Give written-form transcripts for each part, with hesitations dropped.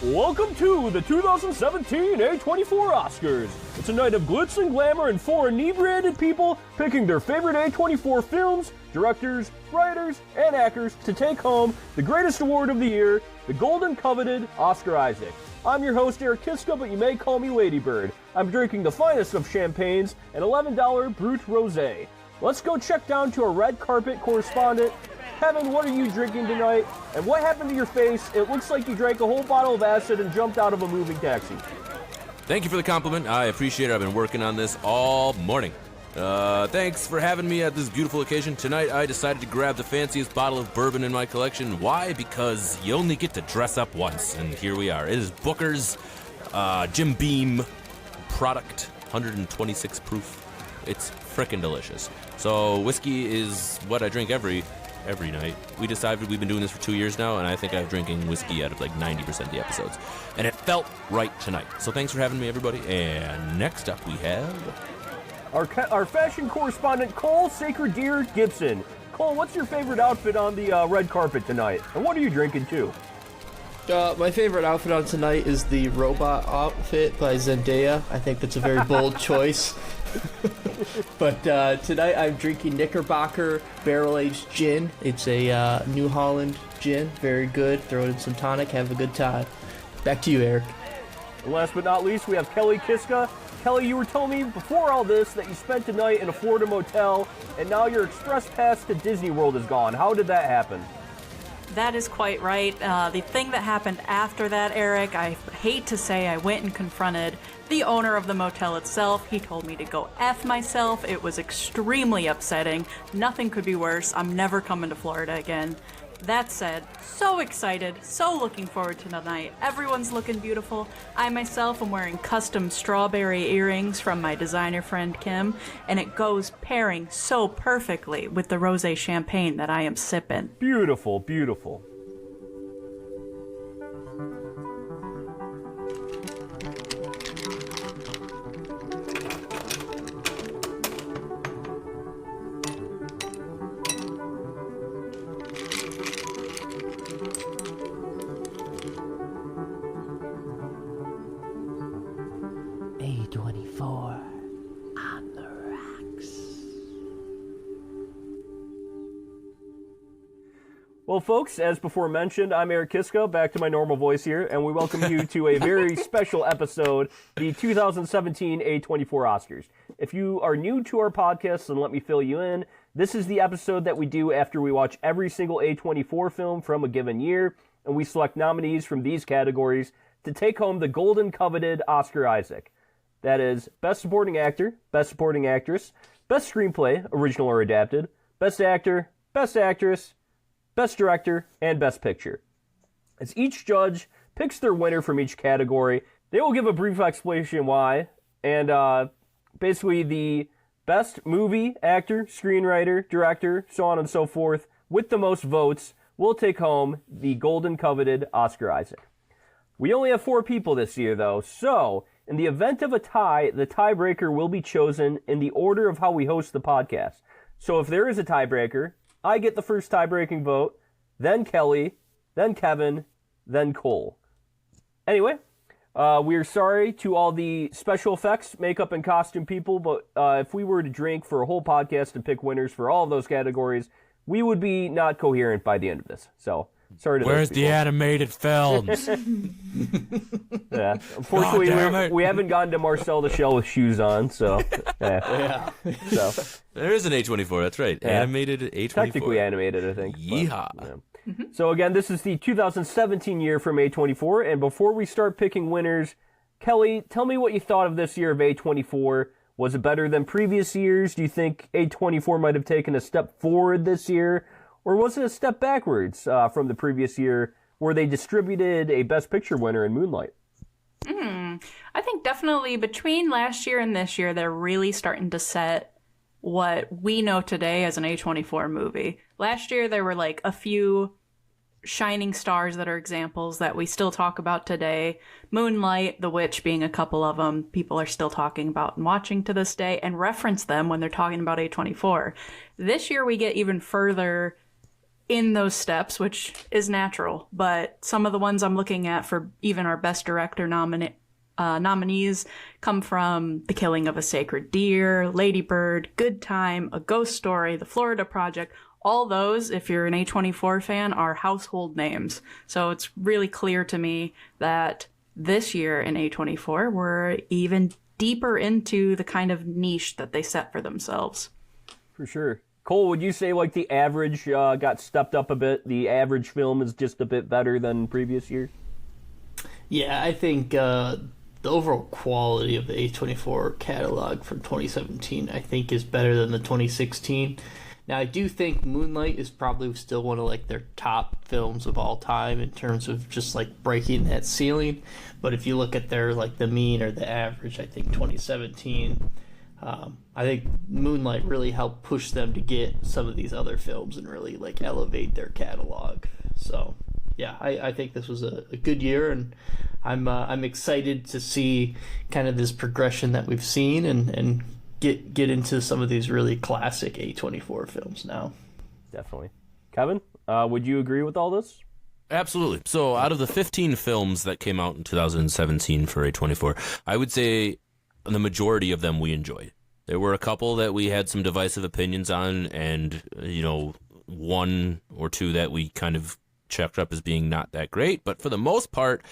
Welcome to the 2017 A24 Oscars. It's a night of glitz and glamour and four inebriated people picking their favorite A24 films, directors, writers, and actors to take home the greatest award of the year, the golden coveted Oscar Isaac. I'm your host, Eric Kiska, but you may call me Ladybird. I'm drinking the finest of champagnes, an $11 Brut Rosé. Let's go check down to our red carpet correspondent. Kevin, what are you drinking tonight? And what happened to your face? It looks like you drank a whole bottle of acid and jumped out of a moving taxi. Thank you for the compliment. I appreciate it. I've been working on this all morning. Thanks for having me at this beautiful occasion. Tonight, I decided to grab the fanciest bottle of bourbon in my collection. Why? Because you only get to dress up once, and here we are. It is Booker's Jim Beam product, 126 proof. It's frickin' delicious. So whiskey is what I drink every night. We decided we've been doing this for 2 years now, and I think I'm drinking whiskey out of like 90% of the episodes. And it felt right tonight. So thanks for having me, everybody. And next up we have our fashion correspondent, Cole Sacred Deer Gibson. Cole, what's your favorite outfit on the red carpet tonight? And what are you drinking too? My favorite outfit on tonight is the robot outfit by Zendaya. I think that's a very bold choice. But tonight I'm drinking Knickerbocker barrel-aged gin. It's a New Holland gin. Very good. Throw it in some tonic. Have a good time. Back to you, Eric. And last but not least, we have Kelly Kiska. Kelly, you were telling me before all this that you spent a night in a Florida motel, and now your express pass to Disney World is gone. How did that happen? That is quite right. The thing that happened after that, Eric, I hate to say I went and confronted the owner of the motel itself. He told me to go F myself. It was extremely upsetting. Nothing could be worse. I'm never coming to Florida again. That said, so excited, so looking forward to tonight. Everyone's looking beautiful. I myself am wearing custom strawberry earrings from my designer friend Kim, and it goes pairing so perfectly with the rosé champagne that I am sipping. Beautiful, beautiful. A24 on the rocks. Well, folks, as before mentioned, I'm Eric Kiska, back to my normal voice here, and we welcome you to a very special episode, the 2017 A24 Oscars. If you are new to our podcast, then let me fill you in. This is the episode that we do after we watch every single A24 film from a given year, and we select nominees from these categories to take home the golden coveted Oscar Isaac. That is Best Supporting Actor, Best Supporting Actress, Best Screenplay, Original or Adapted, Best Actor, Best Actress, Best Director, and Best Picture. As each judge picks their winner from each category, they will give a brief explanation why, and basically the best movie, actor, screenwriter, director, so on and so forth, with the most votes, will take home the golden coveted Oscar Isaac. We only have 4 people this year, though, so in the event of a tie, the tiebreaker will be chosen in the order of how we host the podcast. So if there is a tiebreaker, I get the first tie-breaking vote, then Kelly, then Kevin, then Cole. Anyway, we are sorry to all the special effects, makeup, and costume people, but if we were to drink for a whole podcast and pick winners for all of those categories, we would be not coherent by the end of this. So, sorry to Where's those the people. animated films? Yeah, unfortunately, we haven't gotten to Marcel the Shell with shoes on, so yeah. So There is an A24, that's right. Yeah. Animated A24. technically animated, I think. Yeehaw. But, yeah. So again, this is the 2017 year from A24, and before we start picking winners, Kelly, tell me what you thought of this year of A24. Was it better than previous years? Do you think A24 might have taken a step forward this year? Or was it a step backwards from the previous year where they distributed a Best Picture winner in Moonlight? I think definitely between last year and this year, they're really starting to set what we know today as an A24 movie. Last year, there were like a few shining stars that are examples that we still talk about today. Moonlight, The Witch being a couple of them, people are still talking about and watching to this day and reference them when they're talking about A24. This year, we get even further in those steps, which is natural. But some of the ones I'm looking at for even our Best Director nominees come from The Killing of a Sacred Deer, Lady Bird, Good Time, A Ghost Story, The Florida Project. All those, if you're an A24 fan, are household names. So it's really clear to me that this year in A24, we're even deeper into the kind of niche that they set for themselves. For sure. Cole, would you say like the average got stepped up a bit? The average film is just a bit better than previous years? Yeah, I think the overall quality of the A24 catalog from 2017, I think, is better than the 2016. Now, I do think Moonlight is probably still one of like their top films of all time in terms of just like breaking that ceiling. But if you look at their like the mean or the average, I think 2017. I think Moonlight really helped push them to get some of these other films and really like elevate their catalog. So yeah, I think this was a good year, and I'm excited to see kind of this progression that we've seen and get into some of these really classic A24 films now. Definitely. Kevin, would you agree with all this? Absolutely. So out of the 15 films that came out in 2017 for A24, I would say the majority of them we enjoyed. There were a couple that we had some divisive opinions on, and, you know, one or two that we kind of checked up as being not that great. But for the most part,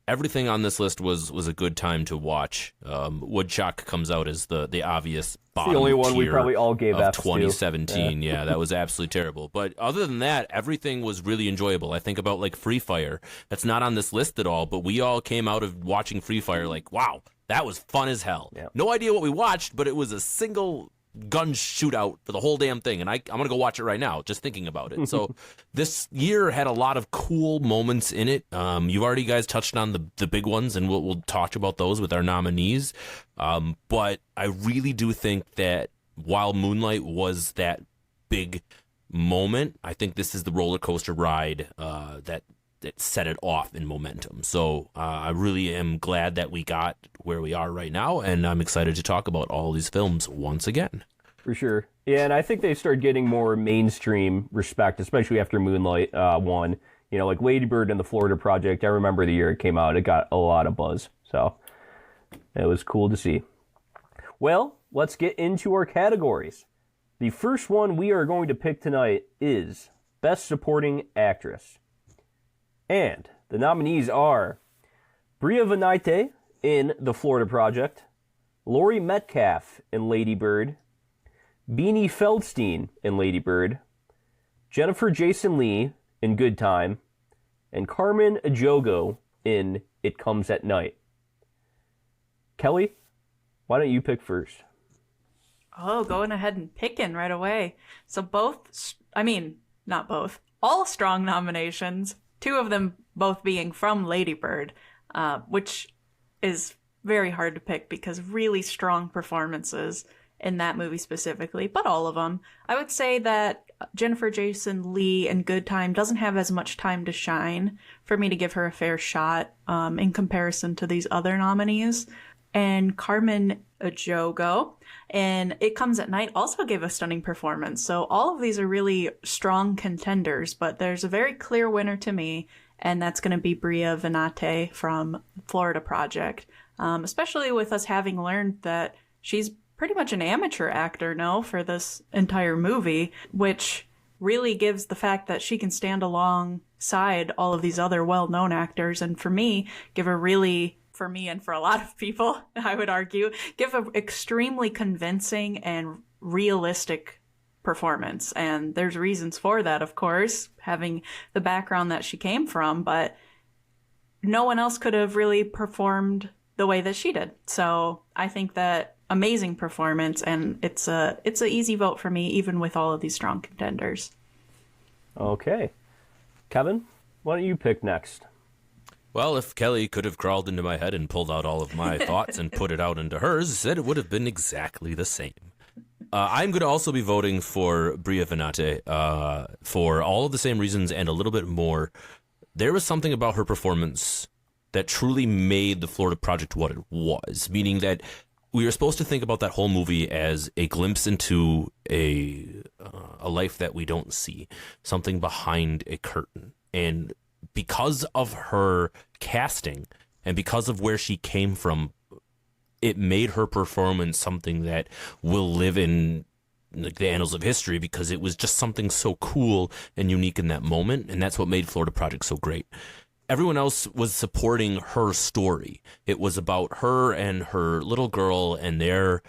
everything on this list was a good time to watch. Woodchuck comes out as the obvious bottom the only one we tier probably all gave of F's to. 2017. Yeah, that was absolutely terrible. But other than that, everything was really enjoyable. I think about like Free Fire. That's not on this list at all, but we all came out of watching Free Fire like, wow, that was fun as hell. Yeah. No idea what we watched, but it was a single gun shootout for the whole damn thing, and I'm going to go watch it right now, just thinking about it. So this year had a lot of cool moments in it. You've already guys touched on the big ones, and we'll talk about those with our nominees. But I really do think that while Moonlight was that big moment, I think this is the roller coaster ride that set it off in momentum. So I really am glad that we got where we are right now, and I'm excited to talk about all these films once again. For sure. Yeah, and I think they started getting more mainstream respect, especially after Moonlight won. You know, like Lady Bird and The Florida Project, I remember the year it came out, it got a lot of buzz. So it was cool to see. Well, let's get into our categories. The first one we are going to pick tonight is Best Supporting Actress. And the nominees are Bria Vinaite in The Florida Project, Laurie Metcalf in Lady Bird, Beanie Feldstein in Lady Bird, Jennifer Jason Leigh in Good Time, and Carmen Ejogo in It Comes at Night. Kelly, why don't you pick first? Oh, going ahead and picking right away. So not both, all strong nominations. Two of them both being from Lady Bird, which is very hard to pick because really strong performances in that movie specifically, but all of them. I would say that Jennifer Jason Leigh in Good Time doesn't have as much time to shine for me to give her a fair shot in comparison to these other nominees. And Carmen Ejogo and It Comes at Night also gave a stunning performance. So all of these are really strong contenders, but there's a very clear winner to me, and that's going to be Bria Vinaite from Florida Project. Especially with us having learned that she's pretty much an amateur actor now for this entire movie, which really gives the fact that she can stand alongside all of these other well-known actors, and for me, for me and for a lot of people, I would argue, give an extremely convincing and realistic performance. And there's reasons for that, of course, having the background that she came from, but no one else could have really performed the way that she did. So I think that amazing performance, and it's a easy vote for me, even with all of these strong contenders. Okay. Kevin, why don't you pick next? Well, if Kelly could have crawled into my head and pulled out all of my thoughts and put it out into hers, then it would have been exactly the same. I'm going to also be voting for Bria Vinaite for all of the same reasons and a little bit more. There was something about her performance that truly made the Florida Project what it was, meaning that we were supposed to think about that whole movie as a glimpse into a a life that we don't see, something behind a curtain. And because of her casting and because of where she came from, it made her performance something that will live in the annals of history, because it was just something so cool and unique in that moment. And that's what made Florida Project so great. Everyone else was supporting her story. It was about her and her little girl and their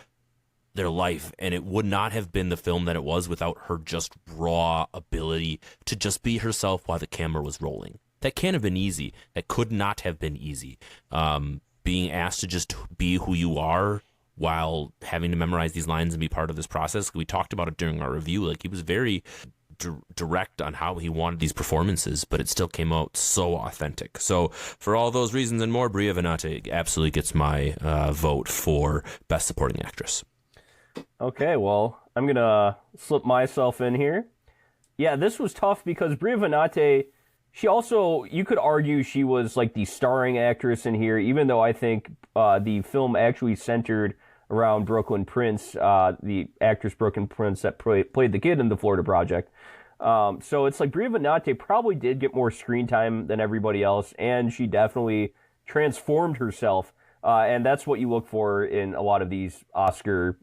life, and it would not have been the film that it was without her just raw ability to just be herself while the camera was rolling. That can't have been easy. That could not have been easy. Being asked to just be who you are while having to memorize these lines and be part of this process. We talked about it during our review. Like, he was very direct on how he wanted these performances, but it still came out so authentic. So for all those reasons and more, Bria Venate absolutely gets my vote for Best Supporting Actress. Okay, well, I'm going to slip myself in here. Yeah, this was tough because Bria Venate, she also, you could argue she was like the starring actress in here, even though I think the film actually centered around Brooklyn Prince, the actress Brooklyn Prince that played the kid in the Florida Project. So it's like Bria Venate probably did get more screen time than everybody else, and she definitely transformed herself. And that's what you look for in a lot of these Oscar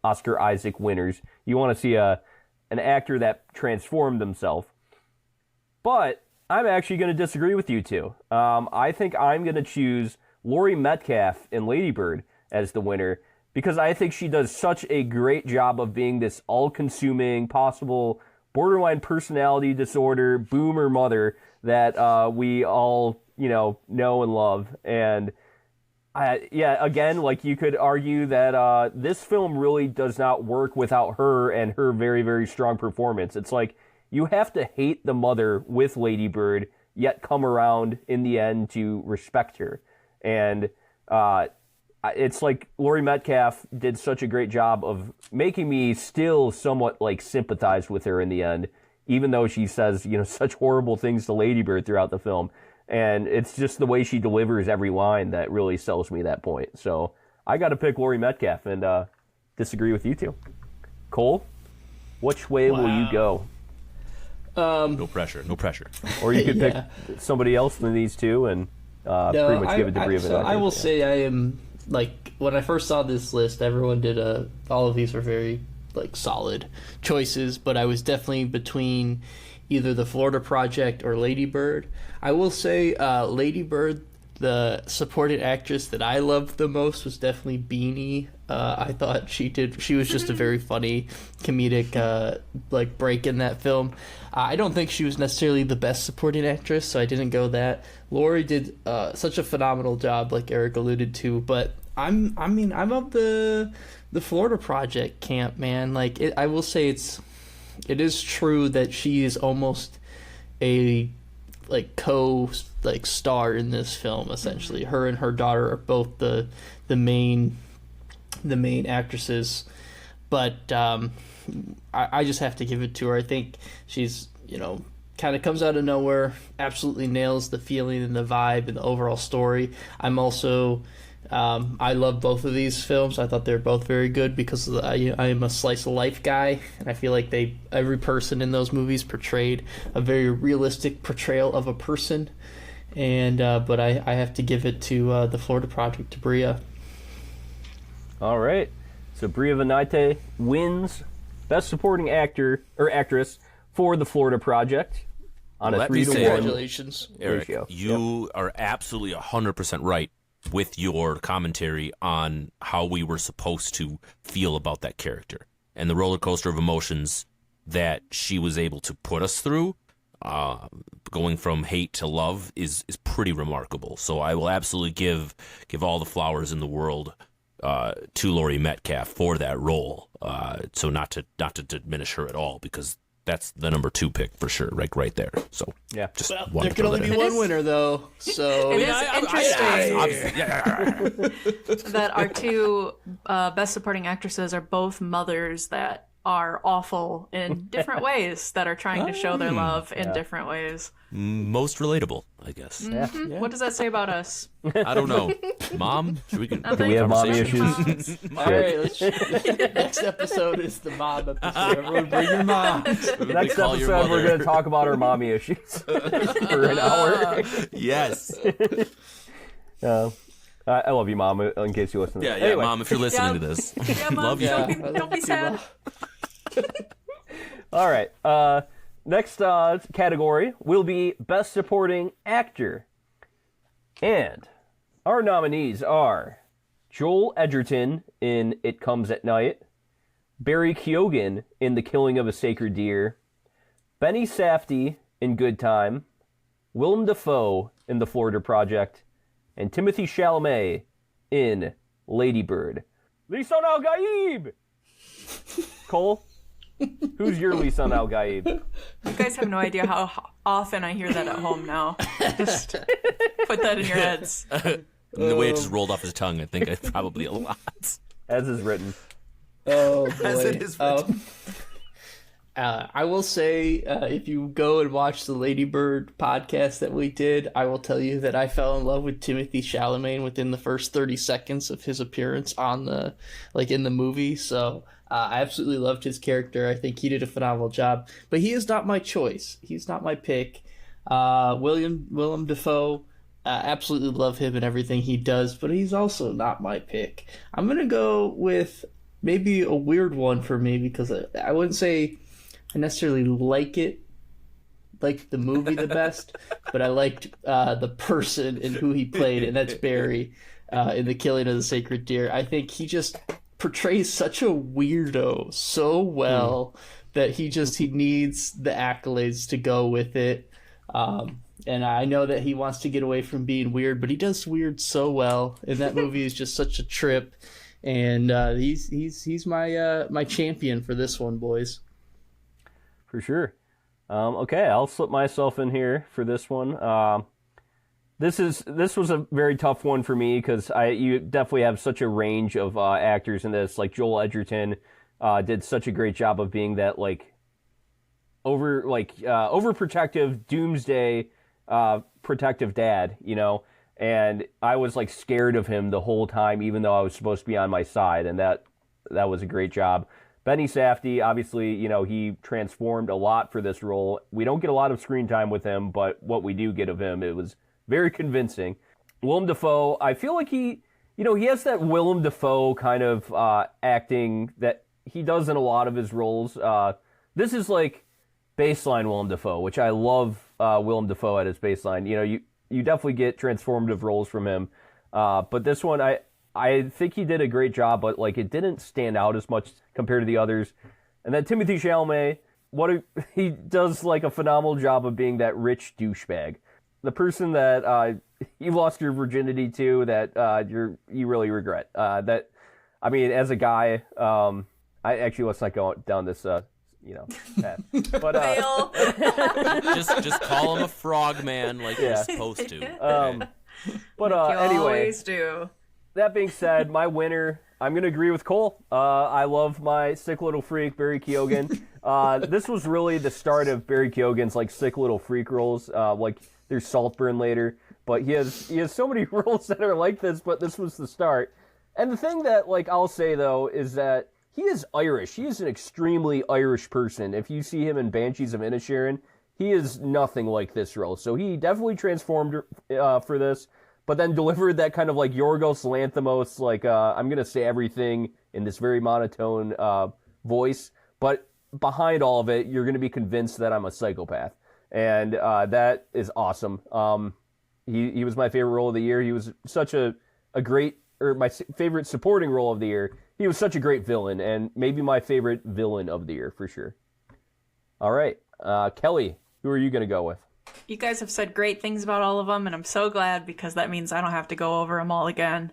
Isaac winners. You want to see an actor that transformed themselves. But I'm actually going to disagree with you two. I think I'm going to choose Laurie Metcalf in Lady Bird as the winner, because I think she does such a great job of being this all-consuming, possible borderline personality disorder boomer mother that we all, know and love. And again, like, you could argue that this film really does not work without her and her very, very strong performance. It's like you have to hate the mother with Lady Bird, yet come around in the end to respect her. And it's like Laurie Metcalf did such a great job of making me still somewhat like sympathize with her in the end, even though she says, such horrible things to Lady Bird throughout the film. And it's just the way she delivers every line that really sells me that point. So I got to pick Laurie Metcalf and disagree with you two. Cole, which way will you go? No pressure. Or you could pick somebody else than these two and pretty much give it to Bria Venate. So I will say I am, like, when I first saw this list, everyone did all of these were very, like, solid choices, but I was definitely between either the Florida Project or Lady Bird. I will say Lady Bird, the supporting actress that I loved the most was definitely Beanie. I thought she was just a very funny comedic break in that film. I don't think she was necessarily the best supporting actress, so I didn't go that. Laurie did such a phenomenal job, like Eric alluded to, but I'm of the Florida Project camp, man. Like, I will say it is true that she is almost a star in this film. Essentially, her and her daughter are both the main actresses, but I just have to give it to her. I think she's kind of comes out of nowhere, absolutely nails the feeling and the vibe and the overall story. I'm also I love both of these films. I thought they're both very good because I am a slice of life guy, and I feel like every person in those movies portrayed a very realistic portrayal of a person. And but I have to give it to the Florida Project, to Bria. All right, so Bria Venate wins Best Supporting Actor or Actress for the Florida Project on a 3-1. Congratulations, Eric. ratio. You are absolutely 100% right with your commentary on how we were supposed to feel about that character and the roller coaster of emotions that she was able to put us through. Going from hate to love is pretty remarkable. So I will absolutely give all the flowers in the world to Laurie Metcalf for that role. So not to diminish her at all, because that's the number 2 pick for sure, right there. So yeah, just there can only be one winner though. So it is interesting that our 2 best supporting actresses are both mothers that are awful in different ways that are trying to show their love in different ways. Most relatable, I guess. Yeah. What does that say about us? I don't know. Mom? Should we Do we have mommy issues? All right, next episode is the mom episode. Everyone bring your mom. Next episode, we're going to talk about our mommy issues for an hour. Yes. I love you, Mom, in case you listen to Yeah, this. yeah, Anyway. Mom, if you're listening to this. Yeah, Mom, Love you. don't be sad. All right. Next category will be Best Supporting Actor. And our nominees are Joel Edgerton in It Comes at Night, Barry Keoghan in The Killing of a Sacred Deer, Benny Safdie in Good Time, Willem Dafoe in The Florida Project, and Timothée Chalamet in Lady Bird. Lisan Al Gaib! Cole, who's your Lisan Al Gaib? You guys have no idea how often I hear that at home now. Just put that in your heads. The way it just rolled off his tongue, I think it's probably a lot. As is written. Oh, boy. As it is written. I will say, if you go and watch the Lady Bird podcast that we did, I will tell you that I fell in love with Timothée Chalamet within the first 30 seconds of his appearance on in the movie. So I absolutely loved his character. I think he did a phenomenal job. But he is not my choice. He's not my pick. Willem Dafoe, absolutely love him and everything he does, but he's also not my pick. I'm gonna go with maybe a weird one for me because I wouldn't say I necessarily like the movie the best, but I liked the person and who he played, and that's Barry in The Killing of the Sacred Deer. I think he just portrays such a weirdo so well that he needs the accolades to go with it. And I know that he wants to get away from being weird, but he does weird so well, and that movie is just such a trip. And he's my champion for this one, boys. For sure. Okay, I'll slip myself in here for this one. This was a very tough one for me because you definitely have such a range of actors in this. Like Joel Edgerton did such a great job of being that overprotective doomsday protective dad, you know. And I was scared of him the whole time, even though I was supposed to be on my side, and that was a great job. Benny Safdie, obviously, he transformed a lot for this role. We don't get a lot of screen time with him, but what we do get of him, it was very convincing. Willem Dafoe, I feel like he has that Willem Dafoe kind of acting that he does in a lot of his roles. This is baseline Willem Dafoe, which I love Willem Dafoe at his baseline. You definitely get transformative roles from him. But this one, I think he did a great job, but it didn't stand out as much compared to the others. And then Timothée Chalamet, he does a phenomenal job of being that rich douchebag. The person that you lost your virginity to, that you really regret. As a guy, let's not go down this path. But just call him a frog man like you're supposed to. You anyway, always do. That being said, my winner, I'm going to agree with Cole. I love my sick little freak, Barry Keoghan. This was really the start of Barry Keoghan's sick little freak roles. There's Saltburn later, but he has so many roles that are like this, but this was the start. And the thing that I'll say though is that he is Irish. He is an extremely Irish person. If you see him in Banshees of Inisherin, he is nothing like this role. So he definitely transformed for this, but then delivered that kind of Yorgos Lanthimos, I'm going to say everything in this very monotone voice. But behind all of it, you're going to be convinced that I'm a psychopath. And that is awesome. He was my favorite role of the year. He was such a great, or my favorite supporting role of the year. He was such a great villain, and maybe my favorite villain of the year, for sure. All right. Kelly, who are you going to go with? You guys have said great things about all of them, and I'm so glad because that means I don't have to go over them all again.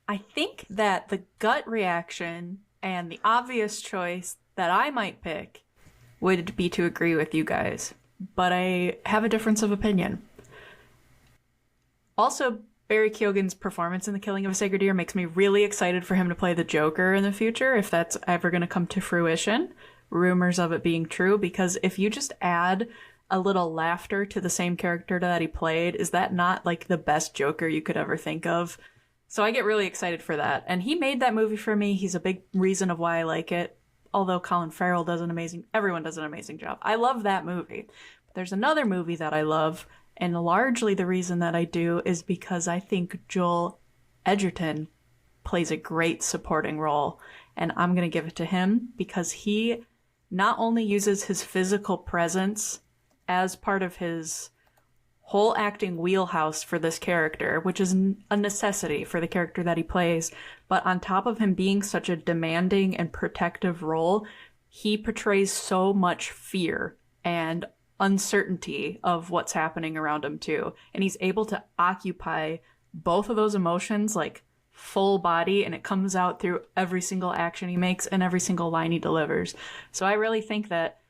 I think that the gut reaction and the obvious choice that I might pick would be to agree with you guys, but I have a difference of opinion. Also, Barry Keoghan's performance in The Killing of a Sacred Deer makes me really excited for him to play the Joker in the future, if that's ever going to come to fruition. Rumors of it being true, because if you just add a little laughter to the same character that he played, is that not like the best Joker you could ever think of? So I get really excited for that. And he made that movie for me. He's a big reason of why I like it. Although Colin Farrell everyone does an amazing job. I love that movie. But there's another movie that I love, and largely the reason that I do is because I think Joel Edgerton plays a great supporting role. And I'm going to give it to him because he not only uses his physical presence as part of his whole acting wheelhouse for this character, which is a necessity for the character that he plays, but on top of him being such a demanding and protective role, he portrays so much fear and uncertainty of what's happening around him too. And he's able to occupy both of those emotions like full body, and it comes out through every single action he makes and every single line he delivers. So I really think that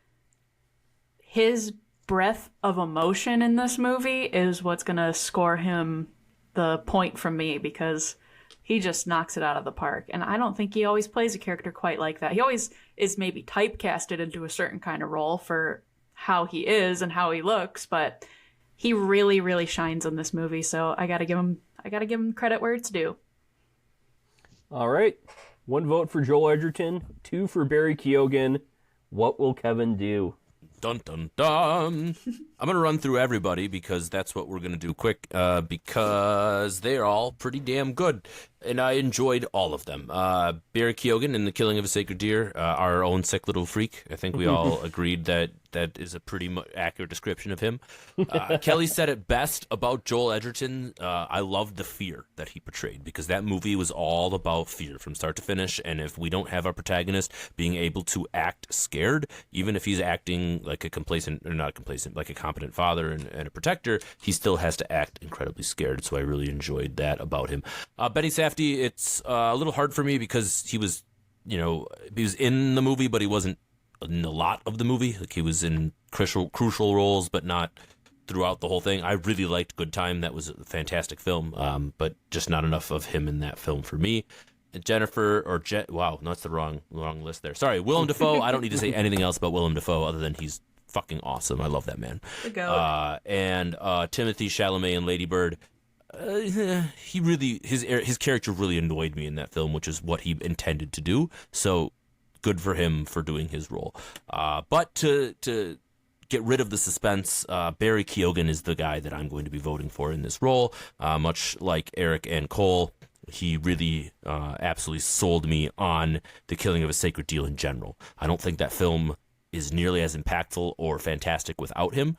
his breadth of emotion in this movie is what's going to score him the point from me, because he just knocks it out of the park. And I don't think he always plays a character quite like that. He always is maybe typecasted into a certain kind of role for how he is and how he looks, but he really, really shines in this movie. So I got to give him credit where it's due. All right. 1 vote for Joel Edgerton, 2 for Barry Keoghan. What will Kevin do? Dun, dun, dun. I'm going to run through everybody because that's what we're going to do quick, because they're all pretty damn good, and I enjoyed all of them. Barry Keoghan in The Killing of a Sacred Deer, our own sick little freak. I think we all agreed that is a pretty accurate description of him. Kelly said it best about Joel Edgerton. I loved the fear that he portrayed, because that movie was all about fear from start to finish, and if we don't have our protagonist being able to act scared, even if he's acting like a complacent, or not complacent, like a competent father and a protector, he still has to act incredibly scared. So I really enjoyed that about him. Betty Safdie, it's a little hard for me because he was in the movie, but he wasn't in a lot of the movie. Like, he was in crucial roles, but not throughout the whole thing. I really liked Good Time. That was a fantastic film, but just not enough of him in that film for me. Wow, no, that's the wrong list there. Sorry, Willem Dafoe. I don't need to say anything else about Willem Dafoe other than he's fucking awesome. I love that man. And Timothée Chalamet in Lady Bird. His character really annoyed me in that film, which is what he intended to do. So good for him for doing his role. But to get rid of the suspense, Barry Keoghan is the guy that I'm going to be voting for in this role. Much like Eric and Cole, he really absolutely sold me on The Killing of a Sacred Deer in general. I don't think that film is nearly as impactful or fantastic without him.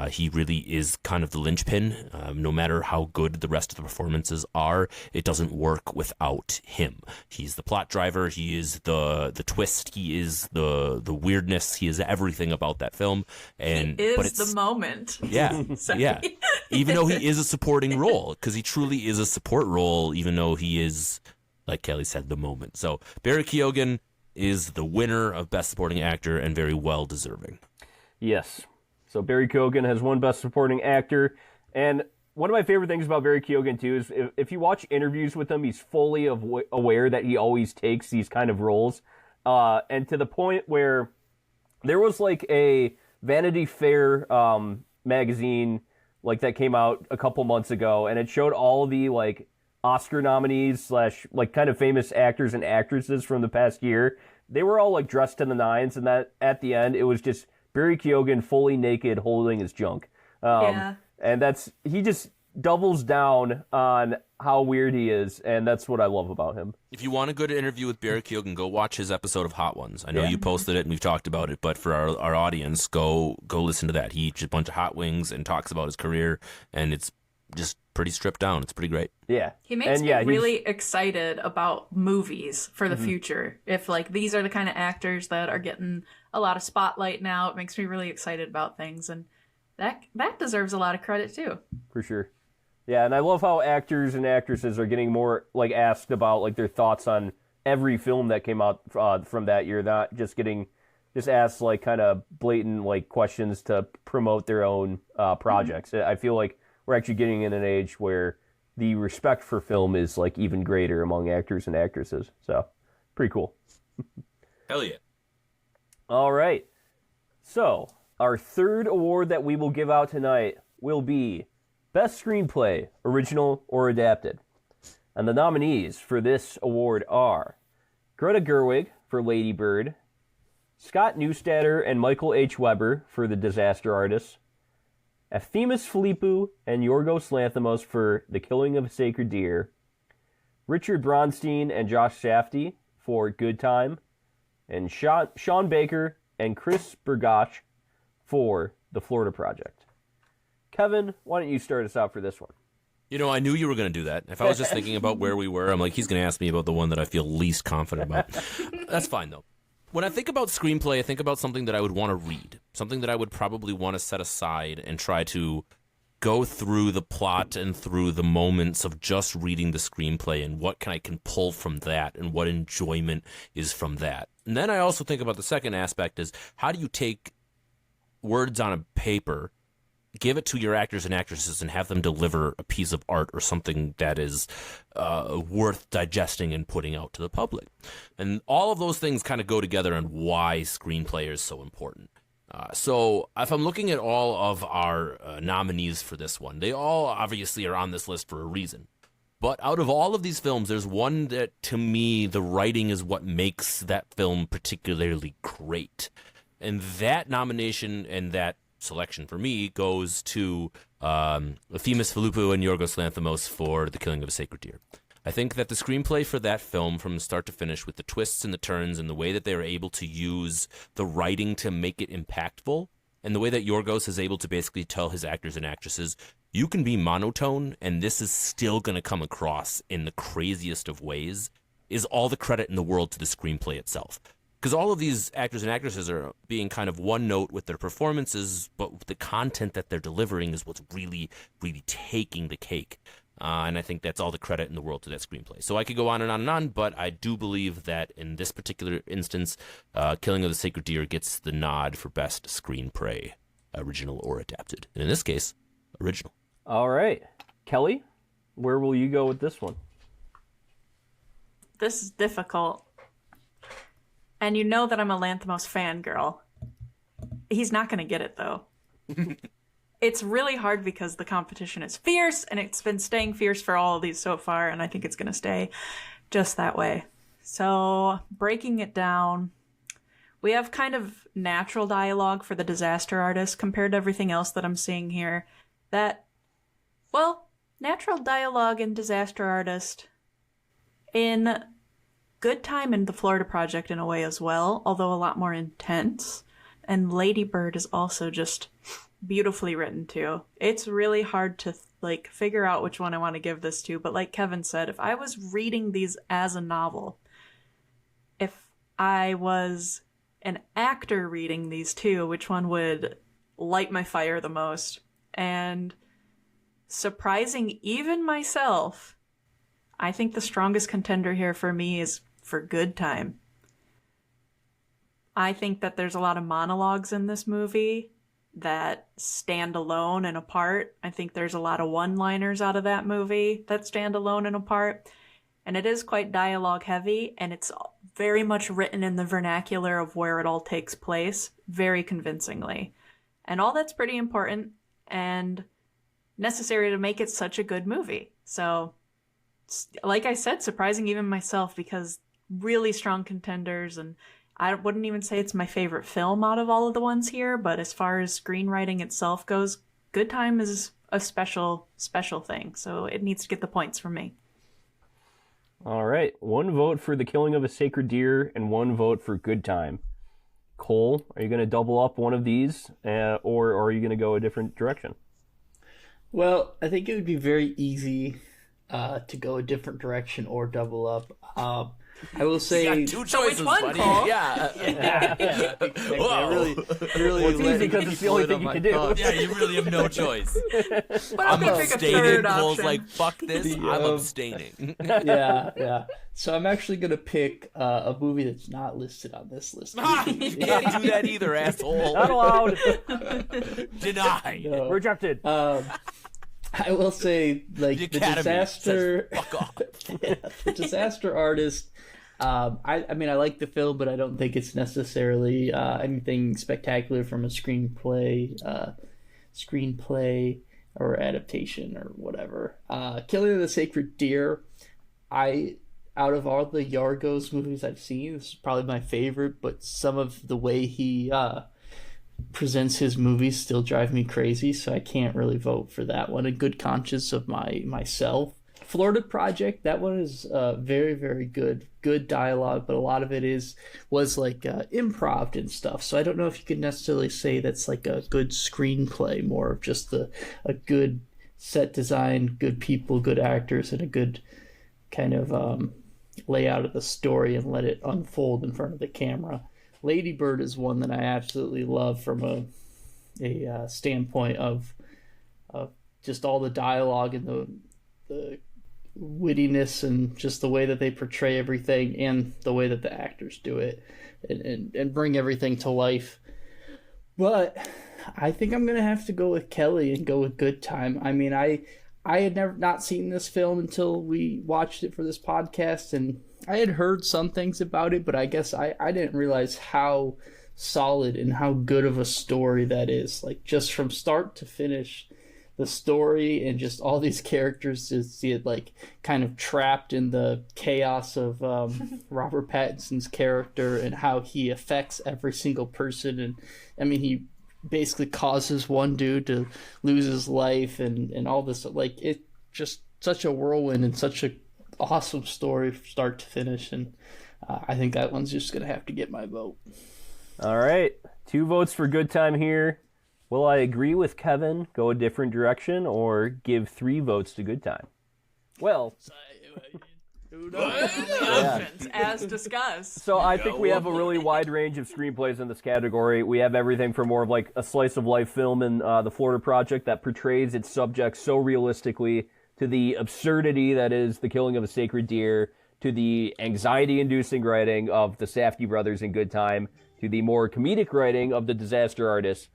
He really is kind of the linchpin. No matter how good the rest of the performances are, it doesn't work without him. He's the plot driver. He is the twist. He is the weirdness. He is everything about that film. And he is the moment. Yeah, yeah. Even though he is a supporting role, because he truly is a support role, even though he is, like Kelly said, the moment. So Barry Keoghan is the winner of Best Supporting Actor, and very well deserving. Yes. So Barry Keoghan has won Best Supporting Actor. And one of my favorite things about Barry Keoghan, too, is if you watch interviews with him, he's fully aware that he always takes these kind of roles. And to the point where there was like a Vanity Fair magazine like that came out a couple months ago, and it showed all the like Oscar nominees / like kind of famous actors and actresses from the past year. They were all like dressed to the nines, and that at the end it was just Barry Keoghan fully naked holding his junk. And he just doubles down on how weird he is, and that's what I love about him. If you want a good interview with Barry Keoghan, go watch his episode of Hot Ones. I know you posted it and we've talked about it, but for our audience, go listen to that. He eats a bunch of hot wings and talks about his career, and it's just pretty stripped down. It's pretty great. Yeah. He makes me really excited about movies for the future. If like these are the kind of actors that are getting a lot of spotlight now, it makes me really excited about things, and that deserves a lot of credit too. For sure. Yeah, and I love how actors and actresses are getting more like asked about like their thoughts on every film that came out from that year, not just getting asked like kind of blatant like questions to promote their own projects. I feel like we're actually getting in an age where the respect for film is like even greater among actors and actresses. So, pretty cool. Hell yeah. All right. So, our third award that we will give out tonight will be Best Screenplay, Original or Adapted. And the nominees for this award are Greta Gerwig for Lady Bird, Scott Neustadter and Michael H. Weber for The Disaster Artist, Efthimis Filippou and Yorgos Lanthimos for The Killing of a Sacred Deer, Richard Bronstein and Josh Safdie for Good Time, and Sean Baker and Chris Bergoch for The Florida Project. Kevin, why don't you start us out for this one? You know, I knew you were going to do that. If I was just thinking about where we were, I'm like, he's going to ask me about the one that I feel least confident about. That's fine, though. When I think about screenplay, I think about something that I would want to read, something that I would probably want to set aside and try to go through the plot and through the moments of just reading the screenplay and what I can pull from that and what enjoyment is from that. And then I also think about the second aspect is how do you take words on a paper, give it to your actors and actresses, and have them deliver a piece of art or something that is worth digesting and putting out to the public. And all of those things kind of go together on why screenplay is so important. So if I'm looking at all of our nominees for this one, they all obviously are on this list for a reason. But out of all of these films, there's one that, to me, the writing is what makes that film particularly great. And that nomination and that selection for me goes to Efthimis Filippou and Yorgos Lanthimos for The Killing of a Sacred Deer. I think that the screenplay for that film from start to finish, with the twists and the turns and the way that they are able to use the writing to make it impactful, and the way that Yorgos is able to basically tell his actors and actresses, you can be monotone and this is still going to come across in the craziest of ways, is all the credit in the world to the screenplay itself. Because all of these actors and actresses are being kind of one note with their performances, but the content that they're delivering is what's really, really taking the cake. And I think that's all the credit in the world to that screenplay. So I could go on and on and on, but I do believe that in this particular instance, Killing of the Sacred Deer gets the nod for Best Screenplay, Original or Adapted. And in this case, Original. All right. Kelly, where will you go with this one? This is difficult. And you know that I'm a Lanthimos fangirl. He's not going to get it, though. It's really hard because the competition is fierce, and it's been staying fierce for all of these so far, and I think it's going to stay just that way. So, breaking it down, we have kind of natural dialogue for The Disaster Artist compared to everything else that I'm seeing here. Natural dialogue in Disaster Artist, in Good Time and The Florida Project in a way as well, although a lot more intense. And Lady Bird is also just beautifully written too. It's really hard to figure out which one I want to give this to, but like Kevin said, if I was reading these as a novel, if I was an actor reading these too, which one would light my fire the most? And surprising even myself, I think the strongest contender here for me is for Good Time. I think that there's a lot of monologues in this movie that stand alone and apart. I think there's a lot of one-liners out of that movie that stand alone and apart. And it is quite dialogue heavy, and it's very much written in the vernacular of where it all takes place, very convincingly. And all that's pretty important and necessary to make it such a good movie. So, like I said, surprising even myself, because really strong contenders, and I wouldn't even say it's my favorite film out of all of the ones here, but as far as screenwriting itself goes, Good Time is a special, special thing, so it needs to get the points from me. All right, 1 vote for The Killing of a Sacred Deer and 1 vote for Good Time. Cole, are you going to double up one of these, or are you going to go a different direction? Well, I think it would be very easy to go a different direction or double up. I will say, you got 2 choices, which one, buddy. Cole? Yeah. Whoa. I really Well, it's easy because it's the only thing you can do. Yeah, you really have no choice. But I'm gonna pick a abstaining. third Cole's option. like, fuck this, I'm abstaining. yeah. So I'm actually going to pick a movie that's not listed on this list. You can't do that either, asshole. Not allowed. Deny. Rejected. I will say, like, The the Academy disaster, says, fuck off. the disaster artist. I mean, I like the film, but I don't think it's necessarily anything spectacular from a screenplay or adaptation or whatever. Killing of the Sacred Deer. Out of all the Yorgos movies I've seen, this is probably my favorite. But some of the way he presents his movies still drive me crazy, so I can't really vote for that one. A good conscience of myself. Florida Project, that one is very, very good dialogue, but a lot of it was like improv and stuff, so I don't know if you could necessarily say that's like a good screenplay, more of just a good set design, good people, good actors, and a good kind of layout of the story and let it unfold in front of the camera. Lady Bird is one that I absolutely love from a standpoint of just all the dialogue and the wittiness and just the way that they portray everything and the way that the actors do it and bring everything to life. But I think I'm gonna have to go with Kelly and go with Good Time. I mean, I had never not seen this film until we watched it for this podcast, and I had heard some things about it, but I guess I didn't realize how solid and how good of a story that is. Like, just from start to finish, the story and just all these characters, to see it like kind of trapped in the chaos of Robert Pattinson's character and how he affects every single person. And I mean, he basically causes one dude to lose his life and all this. Like, it just such a whirlwind and such a awesome story from start to finish. And I think that one's just gonna have to get my vote. All right, 2 votes for Good Time here. Will I agree with Kevin, go a different direction, or give 3 votes to Good Time? Well, Options, as discussed. so I think we have a really wide range of screenplays in this category. We have everything from more of like a slice of life film in the Florida Project that portrays its subject so realistically, to the absurdity that is The Killing of a Sacred Deer, to the anxiety-inducing writing of the Safdie brothers in Good Time, to the more comedic writing of The Disaster Artist,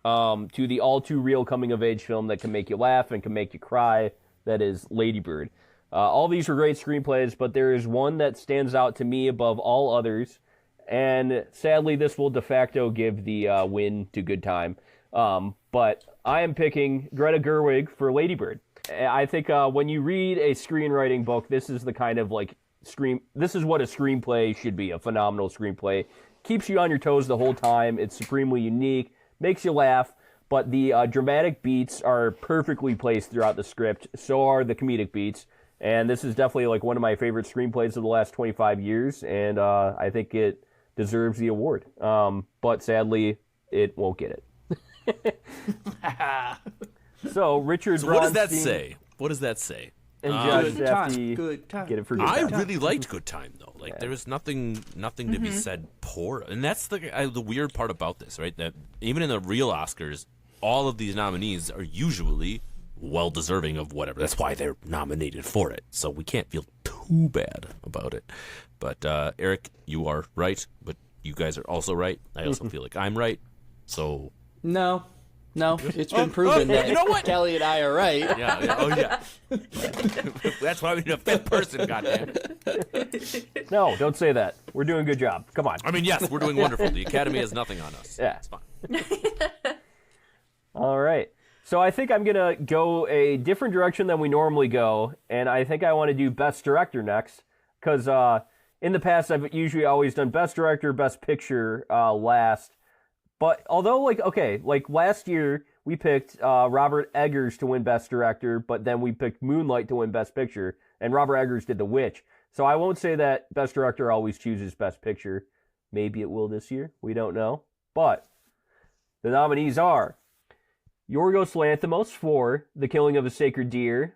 to the all-too-real coming-of-age film that can make you laugh and can make you cry, that is Lady Bird. All these are great screenplays, but there is one that stands out to me above all others, and sadly this will de facto give the win to Good Time. But I am picking Greta Gerwig for Lady Bird. I think when you read a screenwriting book, this is the kind of like this is what a screenplay should be, a phenomenal screenplay. Keeps you on your toes the whole time. It's supremely unique, makes you laugh, but the dramatic beats are perfectly placed throughout the script. So are the comedic beats. And this is definitely like one of my favorite screenplays of the last 25 years, and I think it deserves the award. But sadly, it won't get it. So Richard So what does that Bronstein say? What does that say? and Josh Good Time. Safdie Good Time. get it for Good I Time. really liked Good Time though. Like there was nothing to be said poor, and that's the weird part about this, right? That even in the real Oscars, all of these nominees are usually well deserving of whatever. That's why they're nominated for it. So we can't feel too bad about it. But Eric, you are right, but you guys are also right. I also feel like I'm right. So No, it's been proven that you know what? Kelly and I are right. yeah. Oh yeah. That's why we need a 5th person. Goddamn. No, don't say that. We're doing a good job. Come on. I mean, yes, we're doing wonderful. The Academy has nothing on us. Yeah. It's fine. All right. So I think I'm going to go a different direction than we normally go, and I think I want to do Best Director next, because in the past I've usually always done Best Director, Best Picture last. But although, like last year we picked Robert Eggers to win Best Director, but then we picked Moonlight to win Best Picture, and Robert Eggers did The Witch. So I won't say that Best Director always chooses Best Picture. Maybe it will this year. We don't know. But the nominees are Yorgos Lanthimos for The Killing of a Sacred Deer,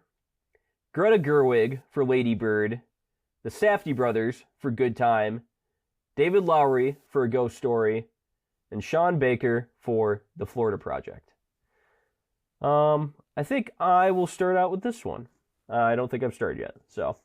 Greta Gerwig for Lady Bird, the Safdie brothers for Good Time, David Lowery for A Ghost Story, and Sean Baker for The Florida Project. I think I will start out with this one. I don't think I've started yet. So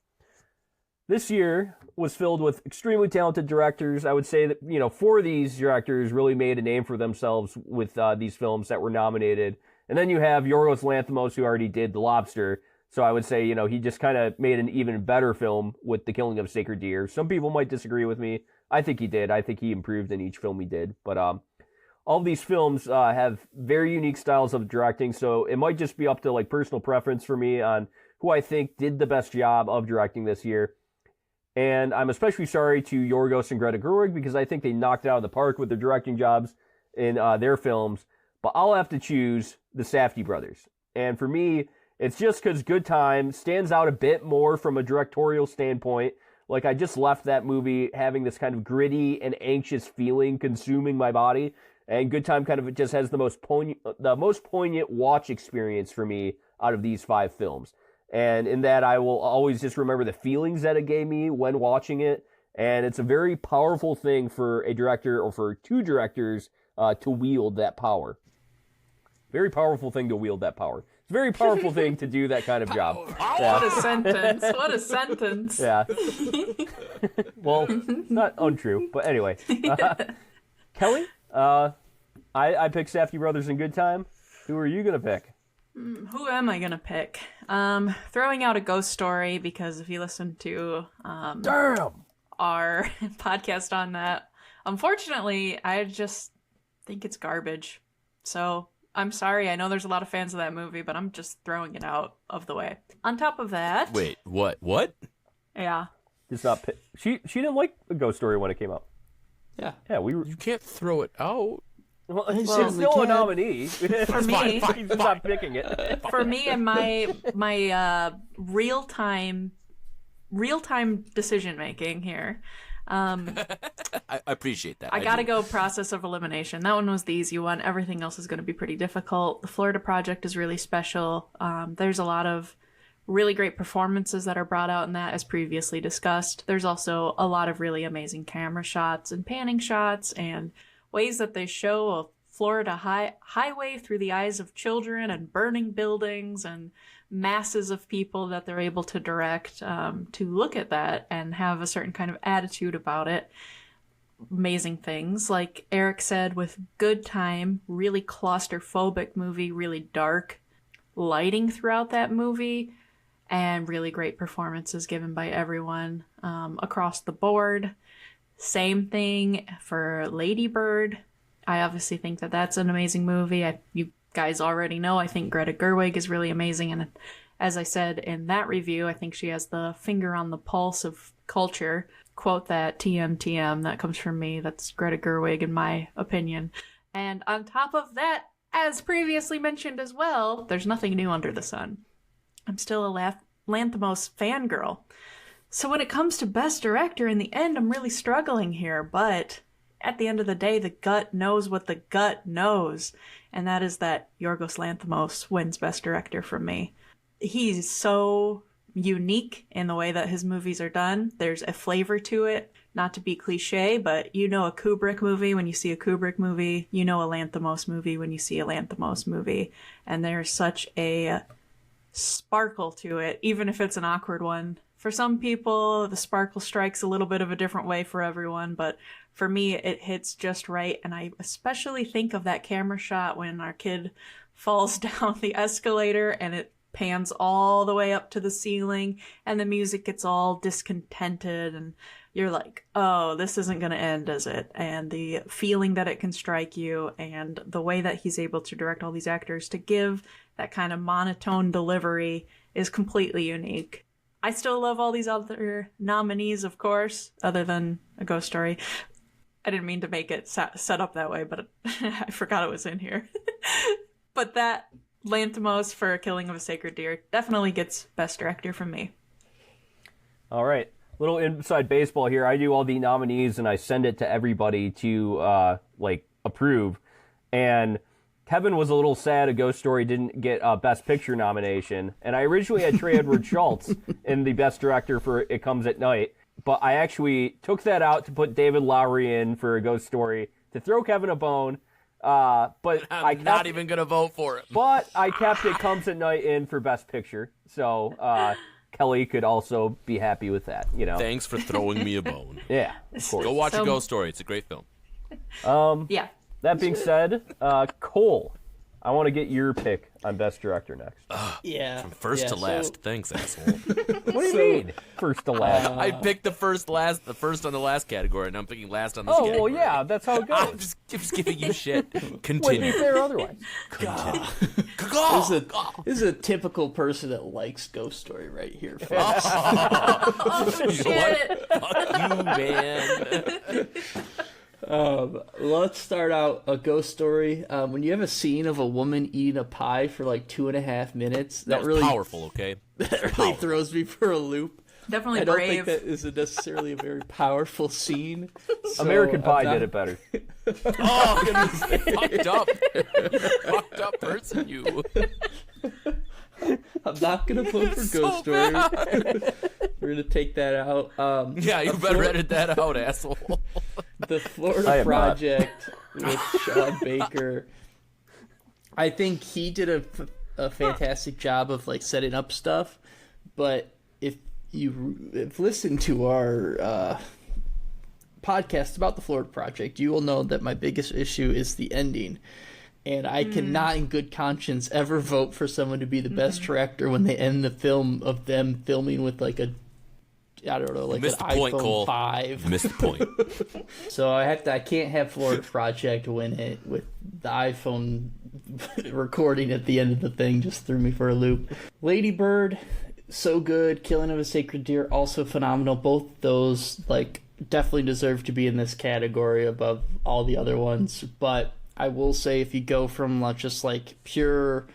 this year was filled with extremely talented directors. I would say that, 4 of these directors really made a name for themselves with these films that were nominated. And then you have Yorgos Lanthimos, who already did The Lobster. So I would say, he just kind of made an even better film with The Killing of a Sacred Deer. Some people might disagree with me. I think he did. I think he improved in each film he did. But all these films have very unique styles of directing, so it might just be up to like personal preference for me on who I think did the best job of directing this year. And I'm especially sorry to Yorgos and Greta Gerwig because I think they knocked it out of the park with their directing jobs in their films. But I'll have to choose the Safdie brothers. And for me, it's just because Good Time stands out a bit more from a directorial standpoint. Like, I just left that movie having this kind of gritty and anxious feeling consuming my body. And Good Time kind of just has the most poignant watch experience for me out of these 5 films. And in that, I will always just remember the feelings that it gave me when watching it. And it's a very powerful thing for a director or for 2 directors to wield that power. Very powerful thing to wield that power. It's a very powerful thing to do that kind of job. Yeah. What a sentence. What a sentence. Yeah. Well, it's not untrue, but anyway. Kelly, I picked Safdie Brothers in Good Time. Who are you going to pick? Who am I going to pick? Throwing out a ghost story because if you listen to our podcast on that, unfortunately, I just think it's garbage. So I'm sorry. I know there's a lot of fans of that movie, but I'm just throwing it out of the way. On top of that... Wait, what? Yeah. It's not. She didn't like a ghost story when it came out. Yeah. Yeah, we were... You can't throw it out. Well, it's still a nominee. For me, he's not picking it. For me and my real-time decision making here. I appreciate that. I gotta go process of elimination. That one was the easy one. Everything else is going to be pretty difficult. The Florida Project is really special. There's a lot of really great performances that are brought out in that, as previously discussed. There's also a lot of really amazing camera shots and panning shots and ways that they show a Florida highway through the eyes of children and burning buildings and masses of people that they're able to direct to look at that and have a certain kind of attitude about it. Amazing things. Like Eric said, with Good Time, really claustrophobic movie, really dark lighting throughout that movie, and really great performances given by everyone across the board. Same thing for Lady Bird. I obviously think that that's an amazing movie. You guys already know I think Greta Gerwig is really amazing, and as I said in that review, I think she has the finger on the pulse of culture. Quote that, TM, that comes from me. That's Greta Gerwig in my opinion. And on top of that, as previously mentioned as well, there's nothing new under the sun. I'm still a Lanthimos fangirl. So when it comes to Best Director, in the end, I'm really struggling here, but at the end of the day, the gut knows what the gut knows, and that is that Yorgos Lanthimos wins Best Director from me. He's so unique in the way that his movies are done. There's a flavor to it, not to be cliche, but you know a Kubrick movie when you see a Kubrick movie, you know a Lanthimos movie when you see a Lanthimos movie, and there's such a sparkle to it, even if it's an awkward one. For some people, the sparkle strikes a little bit of a different way for everyone, but for me, it hits just right. And I especially think of that camera shot when our kid falls down the escalator and it pans all the way up to the ceiling and the music gets all discontented and you're like, oh, this isn't going to end, is it? And the feeling that it can strike you and the way that he's able to direct all these actors to give that kind of monotone delivery is completely unique. I still love all these other nominees, of course, other than A Ghost Story. I didn't mean to make it set up that way, but I forgot it was in here. But that Lanthimos for Killing of a Sacred Deer definitely gets Best Director from me. All right. Little inside baseball here. I do all the nominees, and I send it to everybody to, approve. And Kevin was a little sad A Ghost Story didn't get a Best Picture nomination. And I originally had Trey Edward Schultz in the Best Director for It Comes at Night. But I actually took that out to put David Lowery in for A Ghost Story to throw Kevin a bone. But I'm not even going to vote for it. But I kept It Comes at Night in for Best Picture. So Kelly could also be happy with that, you know. Thanks for throwing me a bone. Yeah, of course. Go watch A Ghost Story. It's a great film. Yeah. That being said, Cole, I want to get your pick on Best Director next. Yeah. From first to last. Thanks, asshole. What do you mean? First to last. I picked the first on the last category, and I'm picking last on this Oh, category. well, yeah, that's how it I'm goes. just giving you shit. Wouldn't Continue. be fair otherwise. This is a typical person that likes Ghost Story right here. Oh, shit. Fuck you, man. Let's start out a Ghost Story. When you have a scene of a woman eating a pie for like 2.5 minutes, That was really powerful, okay? that really throws me for a loop. Definitely I don't brave. think that is necessarily a very powerful scene. So American Pie I'm not- did it better. Oh, goodness. Fucked up. Fucked up person, you. I'm not gonna vote for so Ghost Story. We're gonna take that out. Yeah, you better edit that out, asshole. The I Florida am not. Project with Sean Baker. I think he did a fantastic job of like setting up stuff, but if you've listened to our podcast about the Florida Project, you will know that my biggest issue is the ending. And I cannot, in good conscience, ever vote for someone to be the best director when they end the film of them filming with like a, I don't know, like Missed an the point, iPhone Cole. 5. Missed the point. So I can't have Florida Project win it with the iPhone recording at the end of the thing. Just threw me for a loop. Lady Bird, so good. Killing of a Sacred Deer, also phenomenal. Both those like definitely deserve to be in this category above all the other ones. But I will say, if you go from just like pure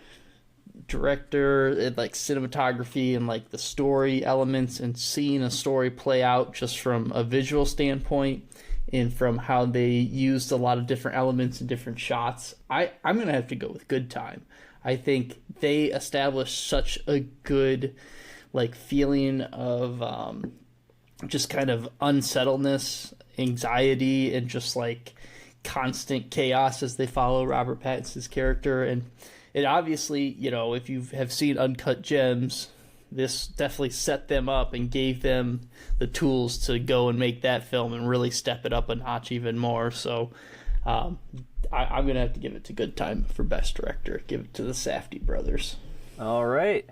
director and like cinematography and like the story elements and seeing a story play out just from a visual standpoint and from how they used a lot of different elements and different shots, I'm gonna have to go with Good Time. I think they established such a good like feeling of just kind of unsettledness, anxiety, and just like constant chaos as they follow Robert Pattinson's character. And it obviously, if you have seen Uncut Gems, this definitely set them up and gave them the tools to go and make that film and really step it up a notch even more. So I'm going to have to give it to Good Time for Best Director. Give it to the Safdie brothers. All right.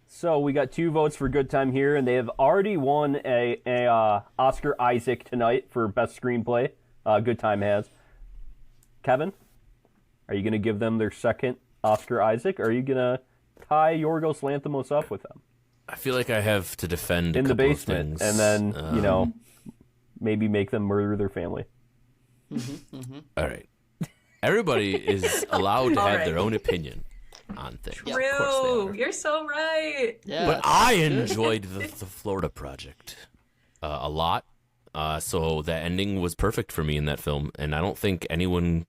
So we got 2 votes for Good Time here, and they have already won a Oscar Isaac tonight for Best Screenplay. Good Time has. Kevin, are you going to give them their second Oscar Isaac, or are you going to tie Yorgos Lanthimos up with them? I feel like I have to defend In a the couple basement, of things. and then, maybe make them murder their family. All right. Everybody is allowed to All have right. their own opinion on things. True. Of course they are. You're so right. Yeah, But I enjoyed the Florida Project a lot. So that ending was perfect for me in that film, and I don't think anyone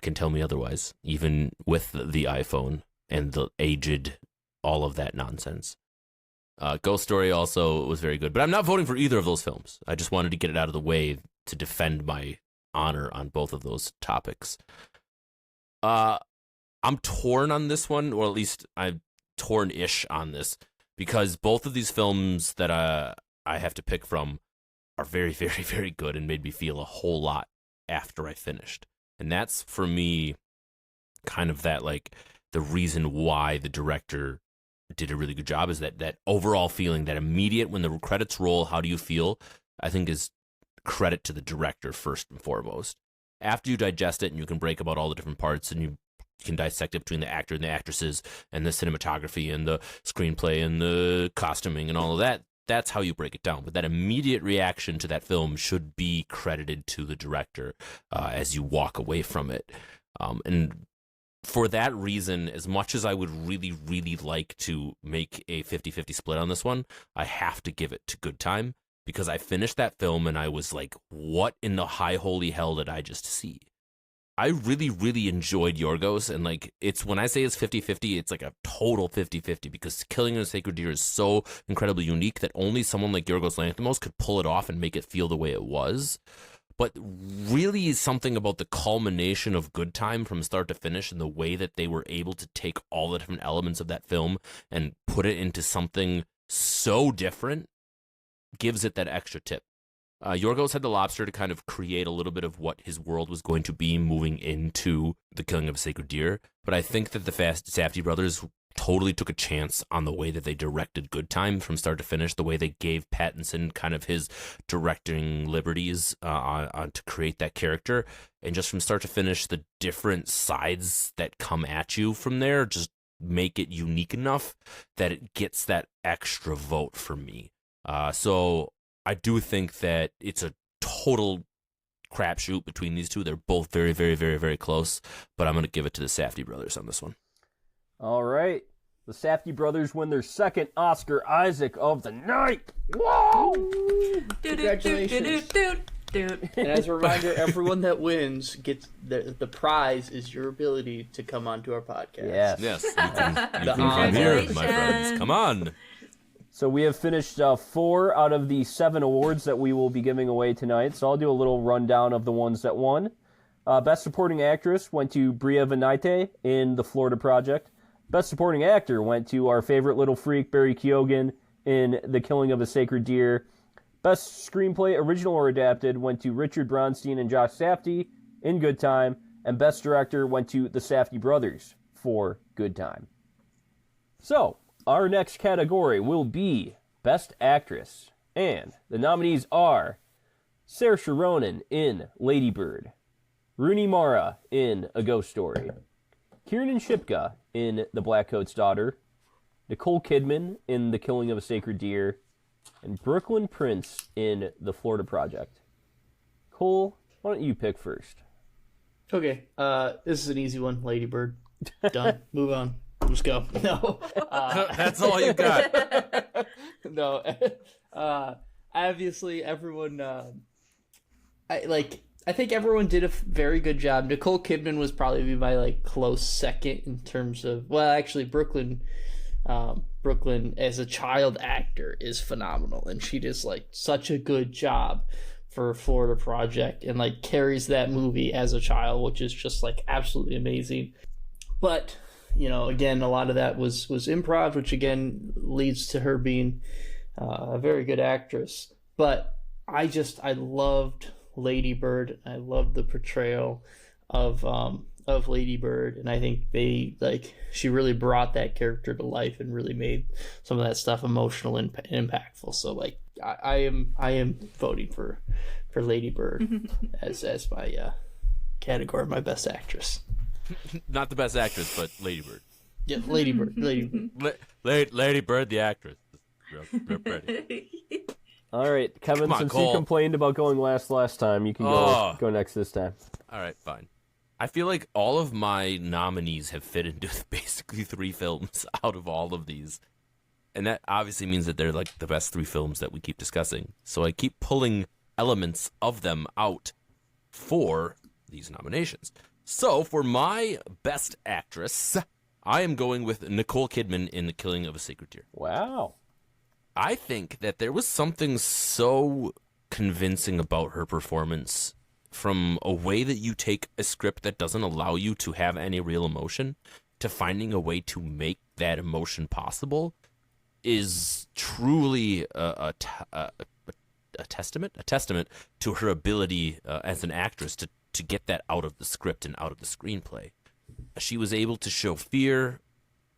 can tell me otherwise, even with the iPhone and the aged, all of that nonsense. Ghost Story also was very good, but I'm not voting for either of those films. I just wanted to get it out of the way to defend my honor on both of those topics. I'm torn on this one, or at least I'm torn-ish on this, because both of these films that I have to pick from are very, very, very good and made me feel a whole lot after I finished. And that's, for me, kind of that, like, the reason why the director did a really good job is that overall feeling, that immediate, when the credits roll, how do you feel, I think is credit to the director first and foremost. After you digest it and you can break about all the different parts and you can dissect it between the actor and the actresses and the cinematography and the screenplay and the costuming and all of that, that's how you break it down. But that immediate reaction to that film should be credited to the director as you walk away from it. And for that reason, as much as I would really, really like to make a 50-50 split on this one, I have to give it to Good Time, because I finished that film and I was like, what in the high holy hell did I just see? I really, really enjoyed Yorgos, and like, it's, when I say it's 50-50, it's like a total 50-50, because Killing of a Sacred Deer is so incredibly unique that only someone like Yorgos Lanthimos could pull it off and make it feel the way it was. But really something about the culmination of Good Time from start to finish and the way that they were able to take all the different elements of that film and put it into something so different gives it that extra tip. Yorgos had the lobster to kind of create a little bit of what his world was going to be moving into The Killing of a Sacred Deer. But I think that the Safdie brothers totally took a chance on the way that they directed Good Time from start to finish, the way they gave Pattinson kind of his directing liberties to create that character. And just from start to finish, the different sides that come at you from there just make it unique enough that it gets that extra vote for me. So I do think that it's a total crapshoot between these two. They're both very, very, very, very close, but I'm going to give it to the Safdie brothers on this one. All right. The Safdie brothers win their second Oscar Isaac of the night. Whoa! Congratulations. And as a reminder, everyone that wins gets the prize is your ability to come onto our podcast. Yes. You can come here, my friends. Come on. So we have finished 4 out of the 7 awards that we will be giving away tonight. So I'll do a little rundown of the ones that won. Best Supporting Actress went to Bria Vinaite in The Florida Project. Best Supporting Actor went to our favorite little freak, Barry Keoghan, in The Killing of a Sacred Deer. Best Screenplay, Original or Adapted, went to Richard Bronstein and Josh Safdie in Good Time. And Best Director went to the Safdie brothers for Good Time. So, our next category will be Best Actress. And the nominees are Saoirse Ronan in Lady Bird, Rooney Mara in A Ghost Story, Kiernan Shipka in The Black Coat's Daughter, Nicole Kidman in The Killing of a Sacred Deer, and Brooklyn Prince in The Florida Project. Cole, why don't you pick first? Okay, this is an easy one. Lady Bird. Done. Move on. Let's go. No. That's all you got. No. Obviously, everyone... I think everyone did a very good job. Nicole Kidman was probably my close second in terms of... Well, actually, Brooklyn as a child actor is phenomenal, and she does such a good job for Florida Project and carries that movie as a child, which is just absolutely amazing. But again, a lot of that was improv, which again leads to her being a very good actress. But I loved Lady Bird. I loved the portrayal of Lady Bird, and I think she really brought that character to life and really made some of that stuff emotional and impactful. So I am voting for Lady Bird as my category, my best actress. Not the best actress, but Lady Bird. Yeah, Lady Bird. Lady Bird, the actress. Real pretty. All right, Kevin, Come on, since Cole. you complained about going last time, you can go next this time. All right, fine. I feel like all of my nominees have fit into basically 3 films out of all of these. And that obviously means that they're the best 3 films that we keep discussing. So I keep pulling elements of them out for these nominations. So for my best actress, I am going with Nicole Kidman in The Killing of a Sacred Deer. Wow. I think that there was something so convincing about her performance, from a way that you take a script that doesn't allow you to have any real emotion to finding a way to make that emotion possible, is truly a testament to her ability as an actress to get that out of the script and out of the screenplay. She was able to show fear.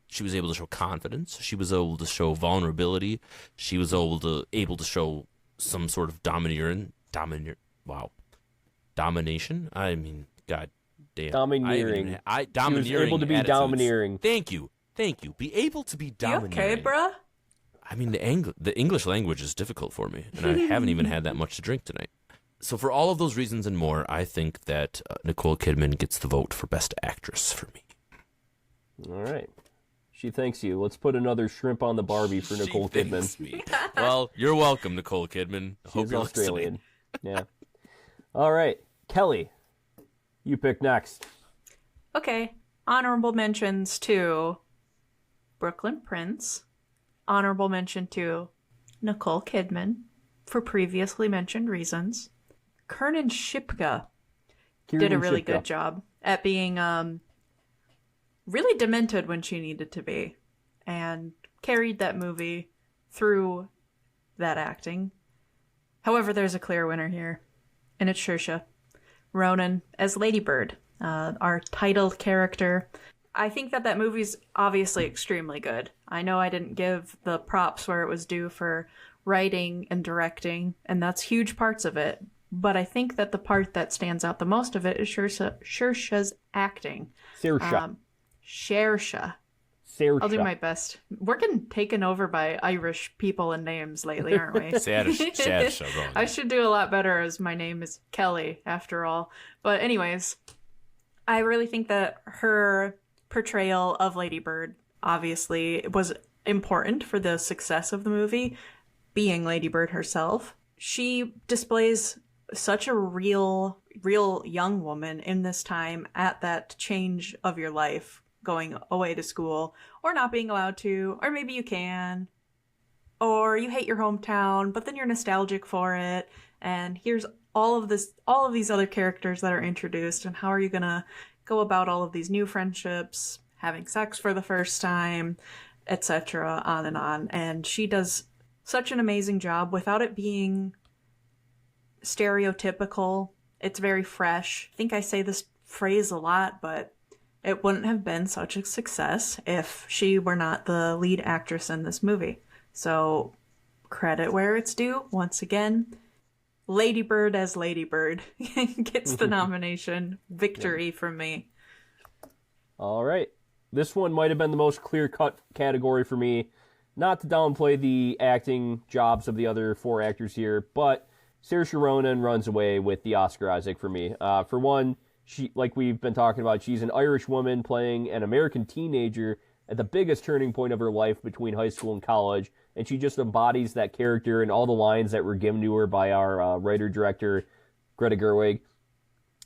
She was able to show confidence. She was able to show vulnerability. She was able to show some sort of domination. I mean, god damn. Domineering. Domineering. She was able to be attitudes. domineering. Thank you. Be able to be domineering. You okay, bruh? I mean, the English language is difficult for me, and I haven't even had that much to drink tonight. So for all of those reasons and more, I think that Nicole Kidman gets the vote for Best Actress for me. All right. She thanks you. Let's put another shrimp on the Barbie for Nicole She Kidman. thanks me. Well, you're welcome, Nicole Kidman. Hope She's you're Australian. listening. Yeah. All right. Kelly, you pick next. Okay. Honorable mentions to Brooklyn Prince. Honorable mention to Nicole Kidman for previously mentioned reasons. Kiernan Shipka did a really good job at being really demented when she needed to be, and carried that movie through that acting. However, there's a clear winner here, and it's Saoirse Ronan as Lady Bird, our titled character. I think that movie's obviously extremely good. I know I didn't give the props where it was due for writing and directing, and that's huge parts of it. But I think that the part that stands out the most of it is Saoirse's acting. Saoirse. Saoirse. I'll do my best. We're getting taken over by Irish people and names lately, aren't we? Saoirse. I should do a lot better as my name is Kelly, after all. But anyways, I really think that her portrayal of Lady Bird obviously was important for the success of the movie, being Lady Bird herself. She displays such a real young woman in this time at that change of your life, going away to school or not being allowed to, or maybe you can, or you hate your hometown, but then you're nostalgic for it. And here's all of these other characters that are introduced, and how are you going to go about all of these new friendships, having sex for the first time, etc., on and on. And she does such an amazing job without it being stereotypical. It's very fresh. I think I say this phrase a lot, but it wouldn't have been such a success if she were not the lead actress in this movie. So credit where it's due. Once again, Lady Bird as Lady Bird gets the nomination. Victory from me. All right. This one might have been the most clear-cut category for me. Not to downplay the acting jobs of the other four actors here, but Saoirse Ronan runs away with the Oscar Isaac for me. For one, she, like we've been talking about, she's an Irish woman playing an American teenager at the biggest turning point of her life between high school and college, and she just embodies that character and all the lines that were given to her by our writer-director, Greta Gerwig.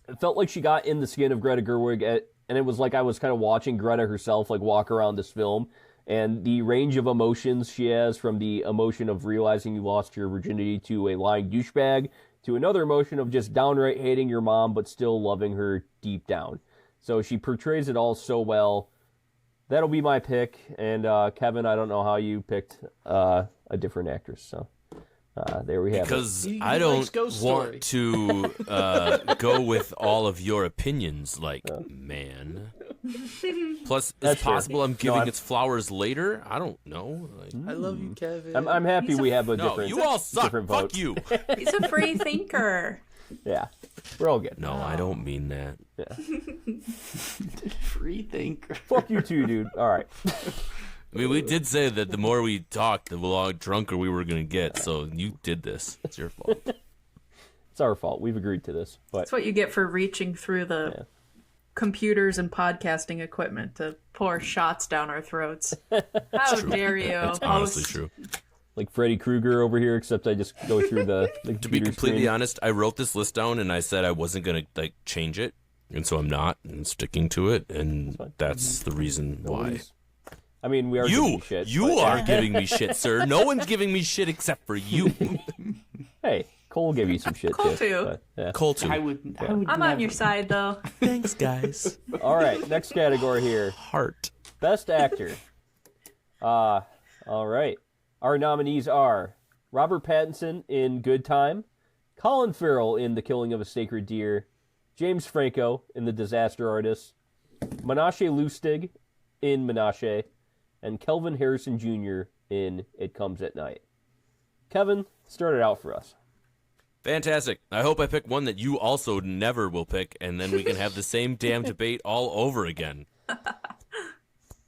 It felt like she got in the skin of Greta Gerwig, and it was like I was kind of watching Greta herself like walk around this film, and the range of emotions she has, from the emotion of realizing you lost your virginity to a lying douchebag, to another emotion of just downright hating your mom but still loving her deep down. So she portrays it all so well. That'll be my pick. And Kevin, I don't know how you picked a different actress. So there we have because it. Because I don't want to go with all of your opinions, man. Plus, it's possible I'm giving its flowers later. I don't know. I love you, Kevin. I'm happy we have a different. You all suck. Different vote. Fuck you. He's a free thinker. Yeah, we're all good. No, I don't mean that. Yeah. Free thinker. Fuck you too, dude. All right. I mean, we did say that the more we talked, the drunker we were going to get. So you did this. It's your fault. It's our fault. We've agreed to this. But that's what you get for reaching through the computers and podcasting equipment to pour shots down our throats. How dare you? It's honestly true. Like Freddy Krueger over here, except I just go through the To be completely honest, I wrote this list down and I said I wasn't going to change it. And so I'm not, and sticking to it, and that's the reason why. I mean, we are giving you shit. You are giving me shit, sir. No one's giving me shit except for you. Hey, Cole gave you some shit Cole too. But, yeah. Cole too. I'm on your side, though. Thanks, guys. All right, next category here. Heart. Best actor. All right. Our nominees are Robert Pattinson in Good Time, Colin Farrell in The Killing of a Sacred Deer, James Franco in The Disaster Artist, Menashe Lustig in Menashe, and Kelvin Harrison Jr. in It Comes at Night. Kevin, start it out for us. Fantastic. I hope I pick one that you also never will pick, and then we can have the same damn debate all over again.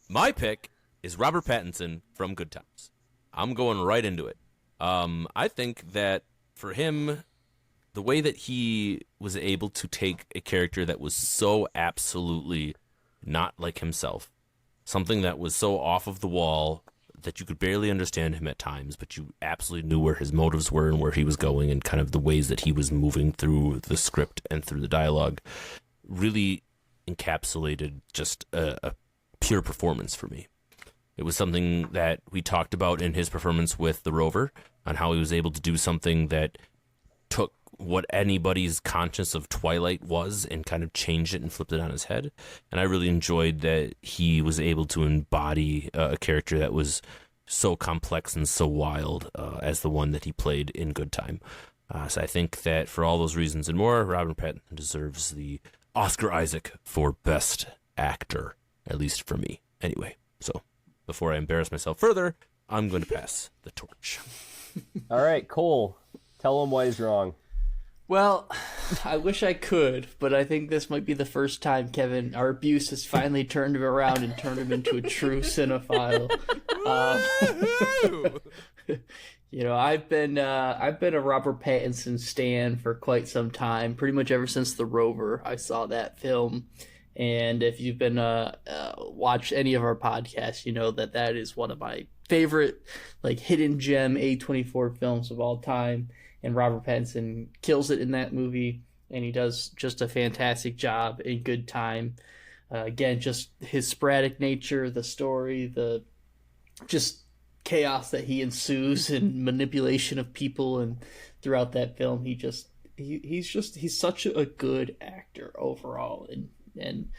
My pick is Robert Pattinson from Good Times. I'm going right into it. I think that for him, the way that he was able to take a character that was so absolutely not like himself, something that was so off of the wall that you could barely understand him at times, but you absolutely knew where his motives were and where he was going and kind of the ways that he was moving through the script and through the dialogue, really encapsulated just a pure performance for me. It was something that we talked about in his performance with The Rover, on how he was able to do something that took what anybody's conscience of Twilight was and kind of changed it and flipped it on his head. And I really enjoyed that he was able to embody a character that was so complex and so wild as the one that he played in Good Time. So I think that for all those reasons and more, Robert Pattinson deserves the Oscar Isaac for Best Actor, at least for me. Anyway, so before I embarrass myself further, I'm going to pass the torch. All right, Cole, tell him why he's wrong. Well, I wish I could, but I think this might be the first time, Kevin, our abuse has finally turned him around and turned him into a true cinephile. I've been a Robert Pattinson stan for quite some time, pretty much ever since The Rover. I saw that film, and if you've been watched any of our podcasts, you know that is one of my favorite hidden gem A24 films of all time. And Robert Pattinson kills it in that movie, and he does just a fantastic job in Good Time. Again, just his sporadic nature, the story, the just chaos that he ensues and manipulation of people, and throughout that film, he's such a good actor overall. And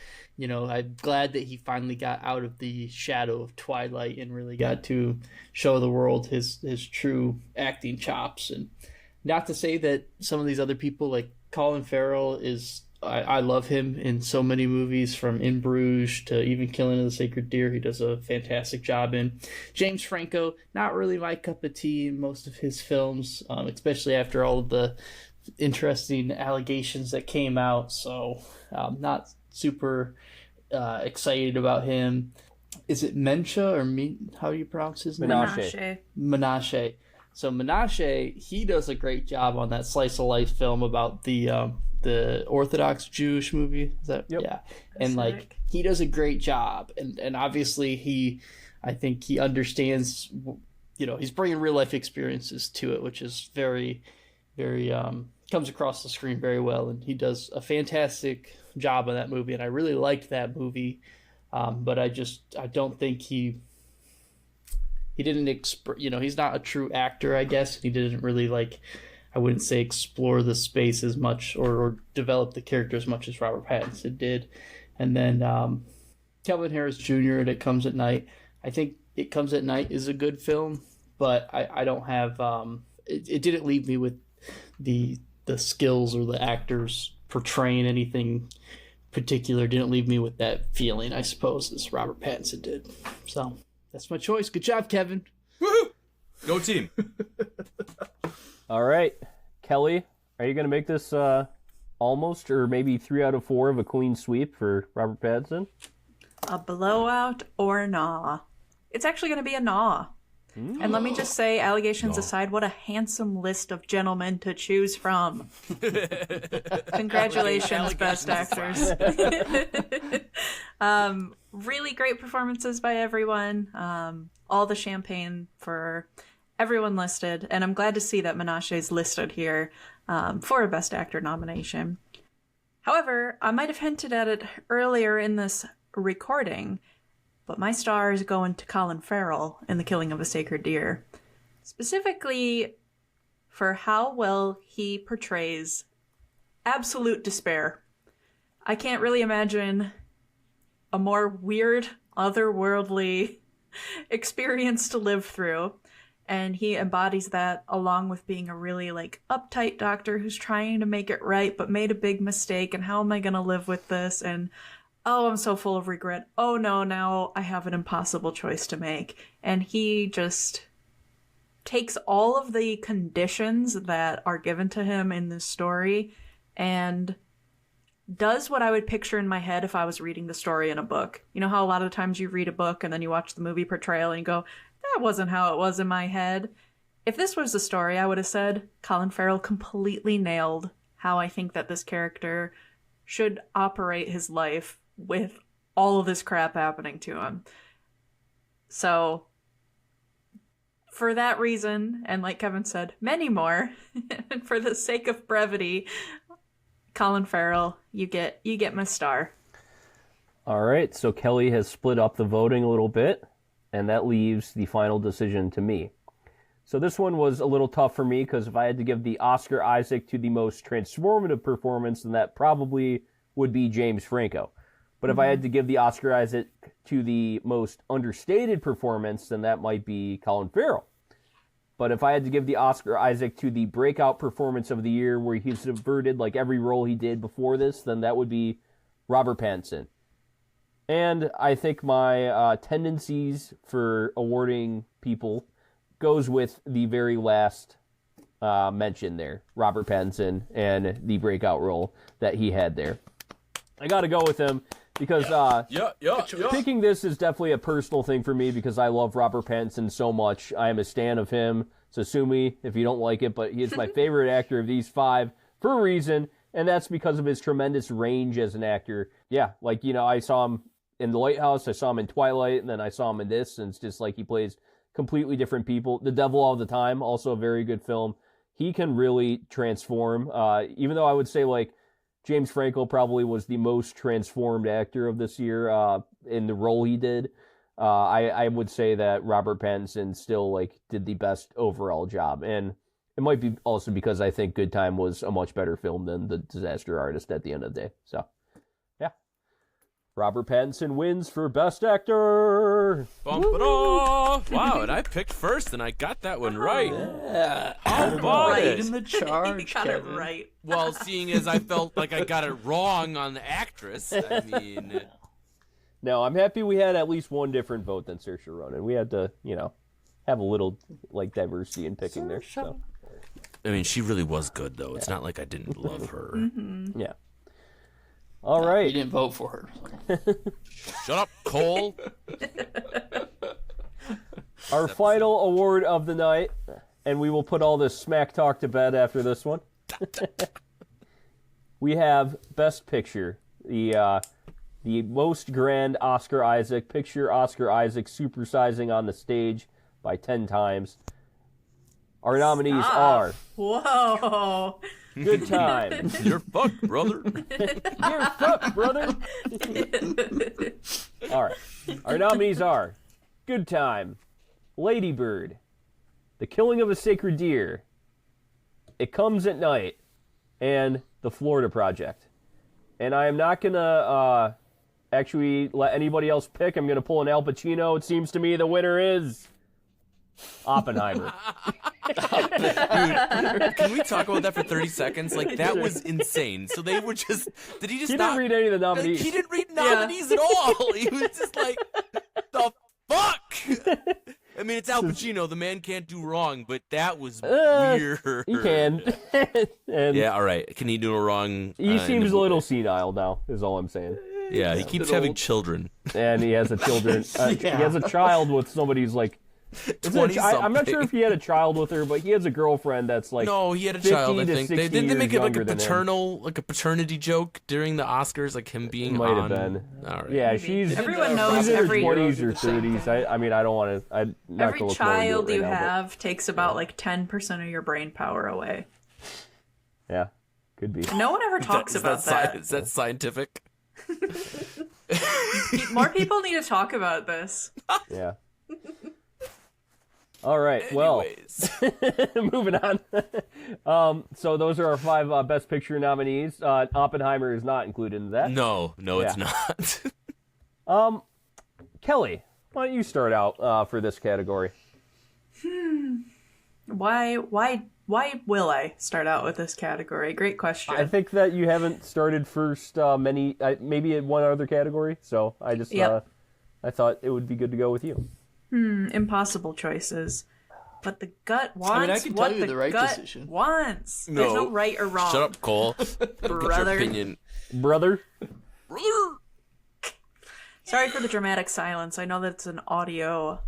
I'm glad that he finally got out of the shadow of Twilight and really got to show the world his true acting chops. And not to say that some of these other people, like Colin Farrell, I love him in so many movies, from In Bruges to even Killing of the Sacred Deer. He does a fantastic job in. James Franco, not really my cup of tea in most of his films, especially after all of the interesting allegations that came out. So not super excited about him. Is it Mencha or how do you pronounce his name? Menashe. So Menashe, he does a great job on that slice of life film about the Orthodox Jewish movie. Is that? Yep. Yeah. And he does a great job, and obviously I think he understands. He's bringing real life experiences to it, which is very, very comes across the screen very well, and he does a fantastic job on that movie. And I really liked that movie, but I don't think he didn't he's not a true actor, I guess. He didn't really I wouldn't say explore the space as much or develop the character as much as Robert Pattinson did. And then Kelvin Harris Jr. and It Comes at Night. I think It Comes at Night is a good film, but I don't have it didn't leave me with the skills or the actors portraying anything particular. Didn't leave me with that feeling, I suppose, as Robert Pattinson did. So that's my choice. Good job, Kevin. Woohoo! Go team. All right, Kelly, are you going to make this almost or maybe 3 out of 4 of a clean sweep for Robert Pattinson? A blowout or nah? It's actually going to be a nah. And let me just say, allegations aside, what a handsome list of gentlemen to choose from. Congratulations, best actors. Really great performances by everyone. All the champagne for everyone listed. And I'm glad to see that Menashe is listed here for a Best Actor nomination. However, I might have hinted at it earlier in this recording, but my star is going to Colin Farrell in The Killing of a Sacred Deer. Specifically for how well he portrays absolute despair. I can't really imagine a more weird, otherworldly experience to live through. And he embodies that along with being a really uptight doctor who's trying to make it right but made a big mistake, and how am I going to live with this? And oh, I'm so full of regret. Oh no, now I have an impossible choice to make. And he just takes all of the conditions that are given to him in this story and does what I would picture in my head if I was reading the story in a book. You know how a lot of times you read a book and then you watch the movie portrayal and you go, that wasn't how it was in my head. If this was the story, I would have said Colin Farrell completely nailed how I think that this character should operate his life with all of this crap happening to him. So, for that reason, and like Kevin said, many more, and for the sake of brevity, Colin Farrell, you get my star. All right, so Kelly has split up the voting a little bit, and that leaves the final decision to me. So this one was a little tough for me, because if I had to give the Oscar Isaac to the most transformative performance, then that probably would be James Franco. But if I had to give the Oscar Isaac to the most understated performance, then that might be Colin Farrell. But if I had to give the Oscar Isaac to the breakout performance of the year where he subverted like every role he did before this, then that would be Robert Pattinson. And I think my tendencies for awarding people goes with the very last mention there, Robert Pattinson, and the breakout role that he had there. I got to go with him because picking this is definitely a personal thing for me because I love Robert Pattinson so much. I am a stan of him, so sue me if you don't like it, but he is my favorite actor of these 5 for a reason, and that's because of his tremendous range as an actor. Yeah, like, you know, I saw him in The Lighthouse, I saw him in Twilight, and then I saw him in this, and it's just like he plays completely different people. The Devil All the Time, also a very good film. He can really transform, even though I would say, like, James Franco probably was the most transformed actor of this year in the role he did. I would say that Robert Pattinson still, like, did the best overall job. And it might be also because I think Good Time was a much better film than The Disaster Artist at the end of the day. So, yeah. Robert Pattinson wins for Best Actor. Wow, and I picked first, and I got that one right. Yeah. How about Right it? In the charge, You got Kevin. it right. Well, seeing as I felt like I got it wrong on the actress, I mean... No, I'm happy we had at least one different vote than Saoirse Ronan. We had to, you know, have a little, like, diversity in picking there. So. I mean, she really was good, though. It's not like I didn't love her. Yeah. All right. You didn't vote for her. Shut up, Cole. Our final award of the night, and we will put all this smack talk to bed after this one. We have Best Picture, the most grand Oscar Isaac picture. Oscar Isaac supersizing on the stage by 10 times. Our nominees are Whoa. Good Time. You're fucked, brother. You're fucked, brother. All right. Our nominees are Good Time, Lady Bird, The Killing of a Sacred Deer, It Comes at Night, and The Florida Project. And I am not going to actually let anybody else pick. I'm going to pull an Al Pacino. It seems to me the winner is Oppenheimer. Dude, can we talk about that for 30 seconds? Like, that was insane. So they were just... Did he just He not... didn't read any of the nominees. He didn't read nominees at all. He was just like, the fuck? I mean, it's Al Pacino. The man can't do wrong, but that was weird. He can. And Yeah, all right. Can he do no wrong? he seems a little senile now, is all I'm saying. Yeah, he keeps having children. And he has a children. He has a child with somebody who's like... I'm not sure if he had a child with her, but he has a girlfriend that's like... No, he had a 50 child, I to think. 60 Didn't they make it like a younger than him. paternity joke during the Oscars, like him being Might on? have been. All right. Yeah, she's Everyone knows in her every 20s or 30s. I mean, I don't want to... I'm not every gonna look more into child it you right now, have takes about like 10% of your brain power away. but yeah, could be. No one ever talks about that. Is that scientific? More people need to talk about this. Yeah. All right, well, Anyways. moving on. So those are our 5 Best Picture nominees. Oppenheimer is not included in that. No, it's Yeah. not. Kelly, why don't you start out for this category? Why will I start out with this category? Great question. I think that you haven't started first maybe in one other category, so I just Yep. I thought it would be good to go with you. Impossible choices. But the gut wants I can what tell you the right gut decision. wants. There's no right or wrong. Shut up, Cole. Brother. Your opinion. Brother? Brother. Sorry for the dramatic silence. I know that it's an audio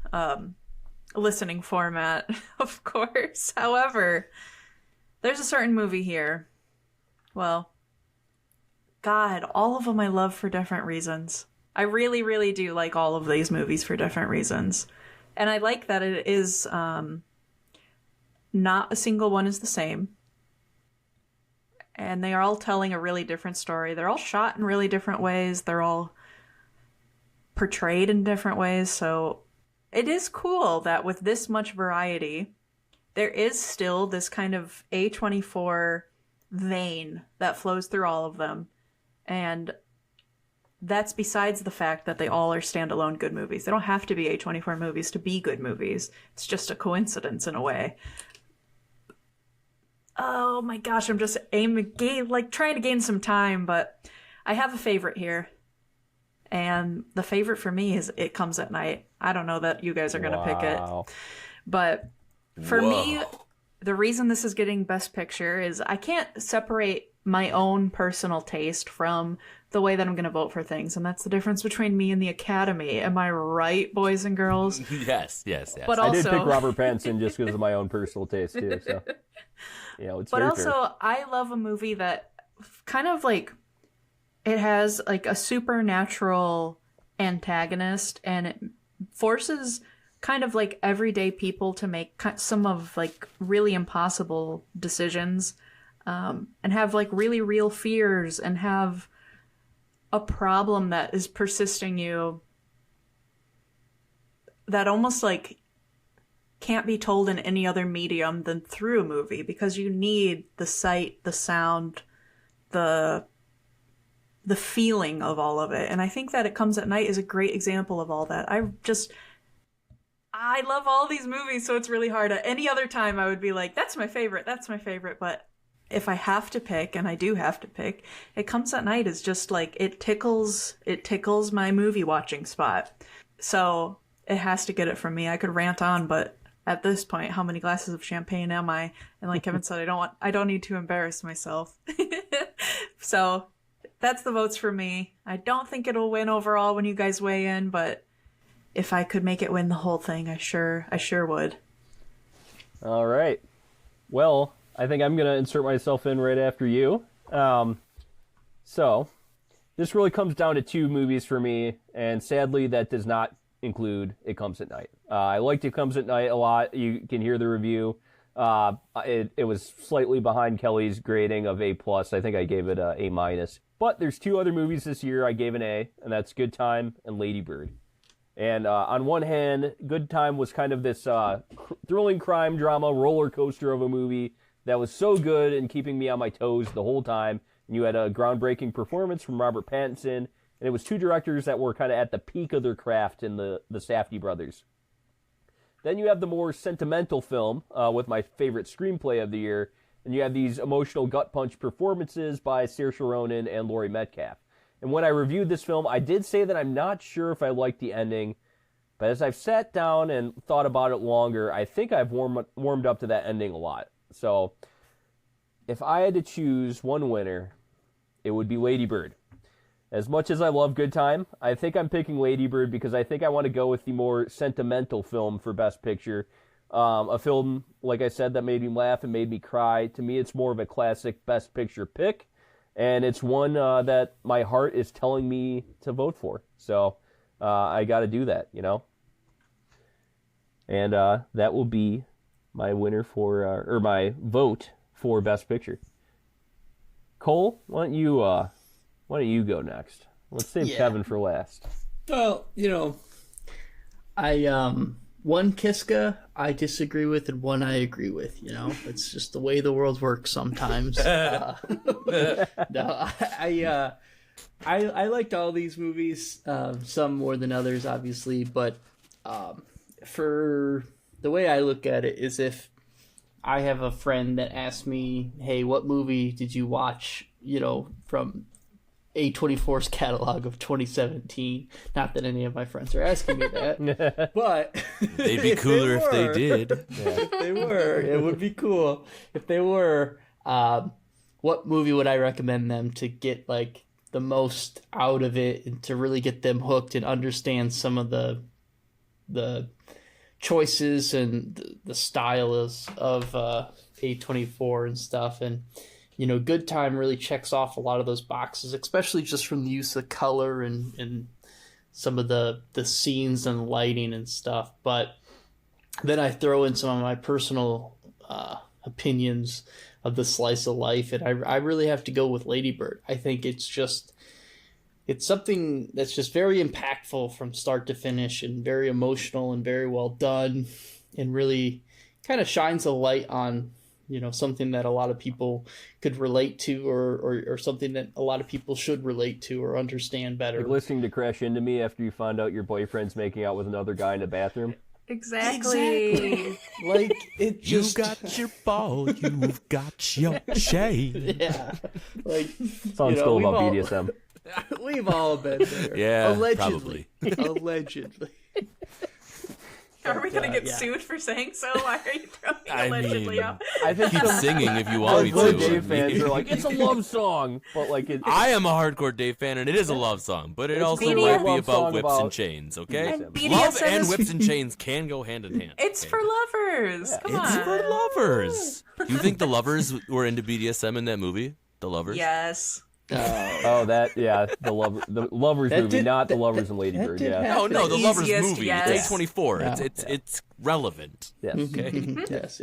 listening format, of course. However, there's a certain movie here. Well, God, all of them I love for different reasons. I really, really do like all of these movies for different reasons. And I like that it is not a single one is the same. And they are all telling a really different story. They're all shot in really different ways. They're all portrayed in different ways. So it is cool that with this much variety, there is still this kind of A24 vein that flows through all of them. And that's besides the fact that they all are standalone good movies. They don't have to be A24 movies to be good movies. It's just a coincidence in a way. Oh my gosh, I'm just trying to gain some time, but I have a favorite here. And the favorite for me is It Comes at Night. I don't know that you guys are going to pick it. But for me, the reason this is getting Best Picture is I can't separate my own personal taste from the way that I'm going to vote for things. And that's the difference between me and the Academy. Am I right, boys and girls? Yes. But also, I did pick Robert Pattinson just because of my own personal taste, too. So, it's but very also, fair. I love a movie that kind of like, it has like a supernatural antagonist, and it forces kind of like everyday people to make some of like really impossible decisions, and have like really real fears, and have a problem that is persisting you that almost like can't be told in any other medium than through a movie, because you need the sight, the sound, the feeling of all of it. And I think that It Comes at Night is a great example of all that. I love all these movies, so it's really hard. At any other time, I would be like, that's my favorite. But if I have to pick, and I do have to pick, It Comes at Night is just like, it tickles my movie watching spot. So it has to get it from me. I could rant on, but at this point, how many glasses of champagne am I? And like Kevin said, I don't need to embarrass myself. So that's the votes for me. I don't think it'll win overall when you guys weigh in, but if I could make it win the whole thing, I sure would. All right. Well, I think I'm going to insert myself in right after you. So this really comes down to two movies for me, and sadly that does not include It Comes at Night. I liked It Comes at Night a lot. You can hear the review. It was slightly behind Kelly's grading of A+. I think I gave it a A-. But there's two other movies this year I gave an A, and that's Good Time and Lady Bird. And on one hand, Good Time was kind of this thrilling crime drama roller coaster of a movie that was so good and keeping me on my toes the whole time. And you had a groundbreaking performance from Robert Pattinson, and it was two directors that were kind of at the peak of their craft in the Safdie brothers. Then you have the more sentimental film with my favorite screenplay of the year, and you have these emotional gut punch performances by Saoirse Ronan and Laurie Metcalf. And when I reviewed this film, I did say that I'm not sure if I liked the ending, but as I've sat down and thought about it longer, I think I've warmed up to that ending a lot. So if I had to choose one winner, it would be Lady Bird. As much as I love Good Time, I think I'm picking Lady Bird because I think I want to go with the more sentimental film for Best Picture. A film, like I said, that made me laugh and made me cry. To me, it's more of a classic Best Picture pick, and it's one that my heart is telling me to vote for. So I got to do that, And that will be my winner for, or my vote for Best Picture. Cole, why don't you go next? Let's save Kevin for last. Well, I one Kiska I disagree with and one I agree with. It's just the way the world works sometimes. No, I liked all these movies, some more than others, obviously, but for the way I look at it is if I have a friend that asks me, "Hey, what movie did you watch?" From A24's catalog of 2017. Not that any of my friends are asking me that, but they'd be cooler if they did. If they were, it would be cool if they were. What movie would I recommend them to get like the most out of it and to really get them hooked and understand some of the choices and the styles of A24 and stuff? And Good Time really checks off a lot of those boxes, especially just from the use of color and some of the scenes and lighting and stuff. But then I throw in some of my personal opinions of the slice of life, and I really have to go with Lady Bird. I think it's something that's just very impactful from start to finish and very emotional and very well done, and really kind of shines a light on something that a lot of people could relate to, or something that a lot of people should relate to or understand better. Like listening to Crash Into Me after you find out your boyfriend's making out with another guy in the bathroom. Exactly. Like, it just... You got your ball, you've got your shade. Yeah. Like, Song's still about BDSM. We've all been there. Yeah, Allegedly. Allegedly. Are we going to get sued for saying so? Why are you throwing allegedly out? I think Keep singing if you want me hardcore to. Dave fans are like, it's a love song, but like I am a hardcore Dave fan, and it is a love song, but it also BDSM might be love about song whips about- and chains, okay? And Love BDSM and is- whips and chains can go hand in hand. It's okay? for lovers. Come on. It's for lovers. You think the lovers were into BDSM in that movie? The lovers? Yes. oh the lovers That movie, did- not the that- lovers and Lady that Bird. did Yeah, happen. No, the lovers Easiest, movie. yes. It's A24. Yeah. It's relevant. yes. Okay. Yes.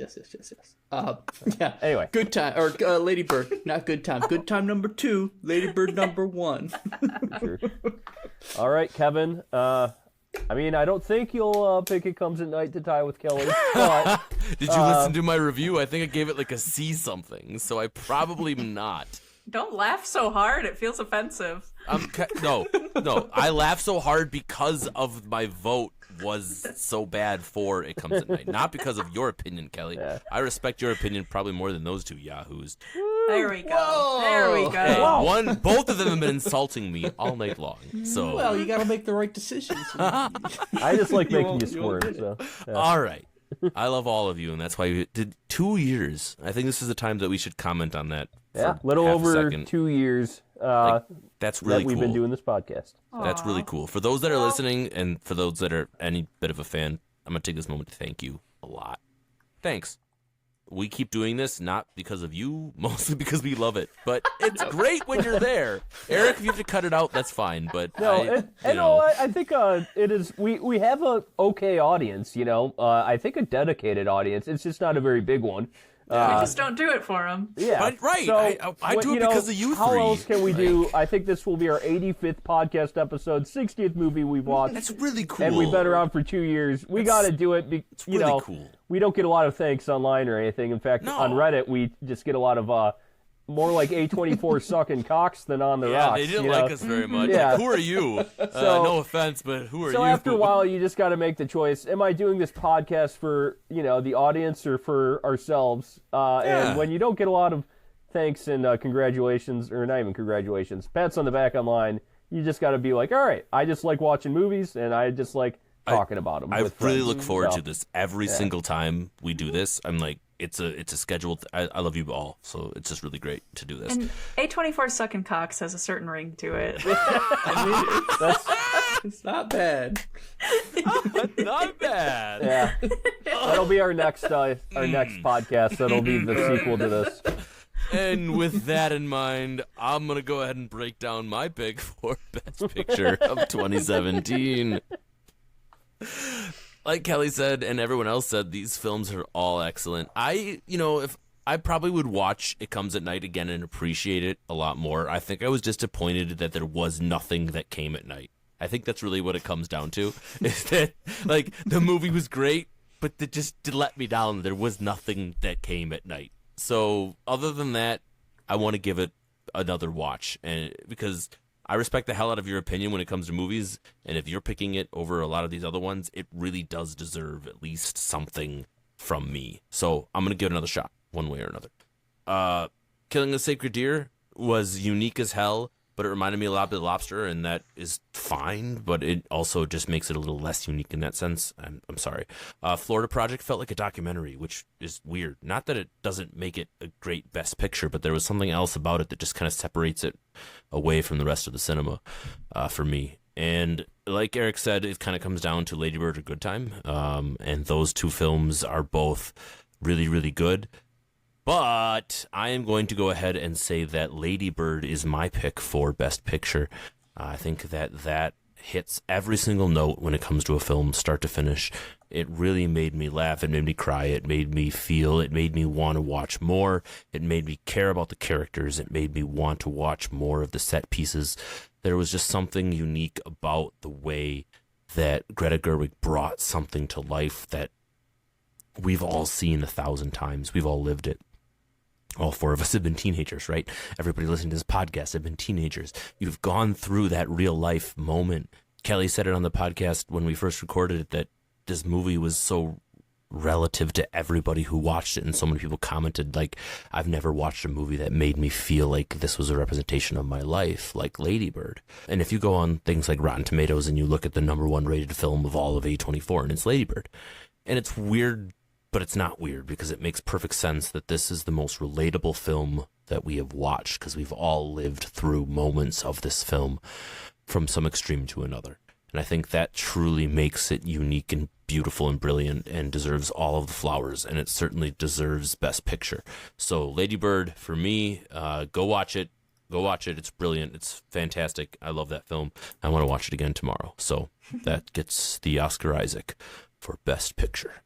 Yeah. Anyway. Good time, or Lady Bird, not good time. Good time number 2, Lady Bird number 1. Sure. All right, Kevin. I mean, I don't think you'll pick It Comes at Night to tie with Kelly, but Did you listen to my review? I think I gave it like a C something, so I probably am not. Don't laugh so hard. It feels offensive. No. I laughed so hard because of my vote was so bad for It Comes at Night, not because of your opinion, Kelly. Yeah. I respect your opinion probably more than those two yahoos. There we go. There we go. Hey, both of them have been insulting me all night long. So Well, you got to make the right decisions. I just like making you won't squirm. do it. So yeah. all right. I love all of you, and that's why we did 2 years. I think this is the time that we should comment on that. Yeah, for little half a over second. 2 years That's really that we've cool. been doing this podcast. That's really cool. For those that are listening, and for those that are any bit of a fan, I'm going to take this moment to thank you a lot. Thanks. We keep doing this, not because of you, mostly because we love it. But it's great when you're there. Eric, if you have to cut it out, that's fine. But I think it is. We have a okay audience. I think a dedicated audience. It's just not a very big one. We just don't do it for them. Yeah, Right. So, I do it because of you how three. How else can we do? I think this will be our 85th podcast episode, 60th movie we've watched. That's really cool. And we've been around for 2 years. We got to do it. It's really cool. We don't get a lot of thanks online or anything. In fact, No. on Reddit, we just get a lot of more like A24 sucking cocks than on the Yeah, rocks. they didn't like us very much. Yeah. Like, who are you? No offense, but who are you? So after a while, you just got to make the choice. Am I doing this podcast for, the audience or for ourselves? And when you don't get a lot of thanks and congratulations, or not even congratulations, pats on the back online, you just got to be like, all right, I just like watching movies and I just like talking about them. I with really friends. look forward So, to this every single time we do this. I'm like, it's a scheduled. I love you all, so it's just really great to do this. And A24 sucking cocks has a certain ring to it. It's not bad. Not bad. Yeah, that'll be our next podcast. That'll be the sequel to this. And with that in mind, I'm gonna go ahead and break down my pick for Best Picture of 2017. Like Kelly said, and everyone else said, these films are all excellent. If I probably would watch It Comes at Night again and appreciate it a lot more. I think I was disappointed that there was nothing that came at night. I think that's really what it comes down to. Is that like the movie was great, but it just let me down. There was nothing that came at night. So other than that, I want to give it another watch, and because I respect the hell out of your opinion when it comes to movies, and if you're picking it over a lot of these other ones, it really does deserve at least something from me. So I'm going to give it another shot, one way or another. Killing a Sacred Deer was unique as hell, but it reminded me a lot of The Lobster, and that is fine, but it also just makes it a little less unique in that sense. I'm sorry. Florida Project felt like a documentary, which is weird. Not that it doesn't make it a great Best Picture, but there was something else about it that just kind of separates it away from the rest of the cinema for me. And like Eric said, it kind of comes down to Lady Bird or Good Time, and those two films are both really, really good. But I am going to go ahead and say that Lady Bird is my pick for Best Picture. I think that hits every single note when it comes to a film, start to finish. It really made me laugh. It made me cry. It made me feel. It made me want to watch more. It made me care about the characters. It made me want to watch more of the set pieces. There was just something unique about the way that Greta Gerwig brought something to life that we've all seen 1,000 times. We've all lived it. all four of us have been teenagers, right? Everybody listening to this podcast have been teenagers. You've gone through that real life moment. Kelly said it on the podcast when we first recorded it that this movie was so relative to everybody who watched it, and so many people commented like, I've never watched a movie that made me feel like this was a representation of my life, like Lady Bird. And if you go on things like Rotten Tomatoes and you look at the #1 rated film of all of A24, and it's Lady Bird. And it's weird, but it's not weird, because it makes perfect sense that this is the most relatable film that we have watched, because we've all lived through moments of this film from some extreme to another. And I think that truly makes it unique and beautiful and brilliant and deserves all of the flowers, and it certainly deserves Best Picture. So Lady Bird, for me, go watch it. Go watch it. It's brilliant. It's fantastic. I love that film. I want to watch it again tomorrow. So that gets the Oscar Isaac for Best Picture.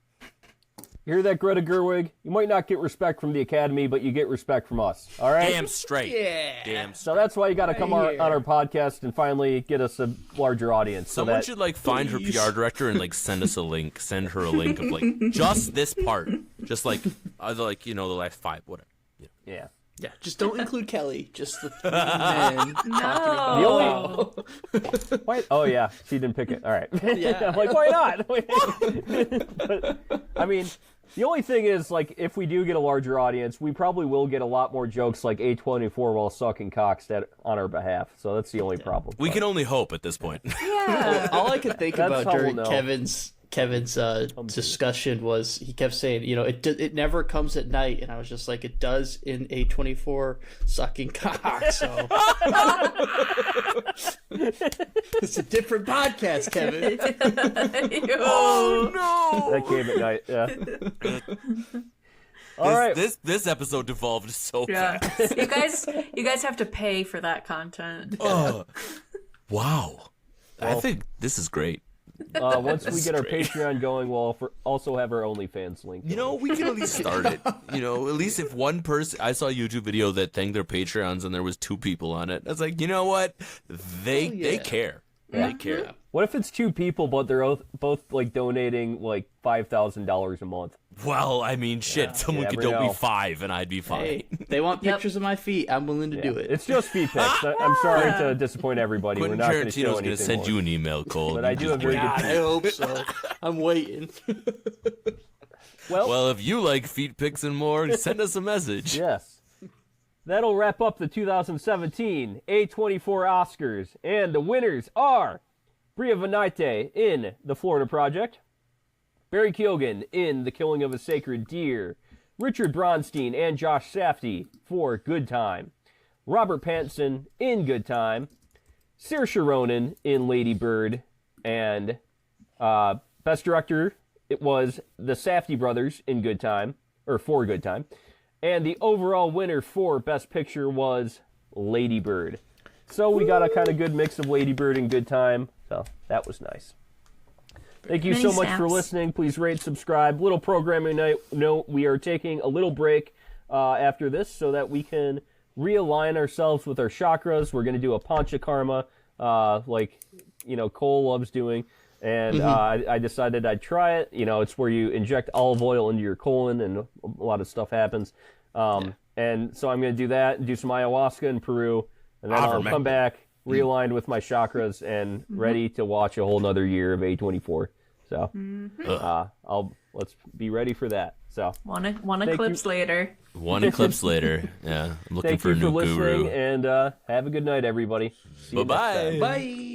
You hear that, Greta Gerwig? You might not get respect from the Academy, but you get respect from us. All right? Damn straight. Yeah. Damn straight. So that's why you got to come Right on our podcast and finally get us a larger audience. Someone should find her PR director and send us a link. Send her a link of just this part, just the last 5, whatever. Yeah. Yeah, just don't include Kelly. Just the 3 men. No. The only why? Oh yeah, she didn't pick it. All right. Yeah. I'm like, why not? But, I mean, the only thing is, if we do get a larger audience, we probably will get a lot more jokes like A24 while sucking cocks on our behalf. So that's the only problem. We can only hope at this point. Yeah. All I could think That's about how during we'll know. Kevin's discussion was, he kept saying, it never comes at night, and I was just like, it does in A24 sucking cock. So it's a different podcast, Kevin. Oh no! That came at night. Yeah. All right. This episode devolved so Yeah. fast. You guys have to pay for that content. Wow. I think this is great. Once we get our Patreon going, we'll also have our OnlyFans link. We can at least start it. At least if one person, I saw a YouTube video that thanked their Patreons and there was 2 people on it. I was like, you know what? They care. Yeah. They care. What if it's 2 people, but they're both donating $5,000 a month? Well, I mean, shit. Someone could donate me 5 and I'd be fine. Hey, they want pictures of my feet. I'm willing to do it. It's just feet pics. I'm sorry to disappoint everybody. Quentin We're not going to show Tarantino's anything going to send more. you an email, Cole. But I do have very good God, feet. I hope so. I'm waiting. Well, if you like feet pics and more, send us a message. Yes. That'll wrap up the 2017 A24 Oscars. And the winners are Bria Vanaite in The Florida Project, Barry Keoghan in The Killing of a Sacred Deer, Richard Bronstein and Josh Safdie for Good Time, Robert Pattinson in Good Time, Saoirse Ronan in Lady Bird, and Best Director, it was the Safdie brothers in Good Time, or for Good Time, and the overall winner for Best Picture was Lady Bird. So we got a kind of good mix of Lady Bird and Good Time, so that was nice. Thank you so much for listening. Please rate, subscribe. Little programming note, we are taking a little break after this so that we can realign ourselves with our chakras. We're going to do a panchakarma Cole loves doing. And I decided I'd try it. It's where you inject olive oil into your colon and a lot of stuff happens. And so I'm going to do that and do some ayahuasca in Peru. And then I'll come back realigned with my chakras and ready to watch a whole nother year of A24. So let's be ready for that. So One eclipse later. One eclipse later. Yeah, I'm looking for a new guru. And have a good night, everybody. See you next time. Bye.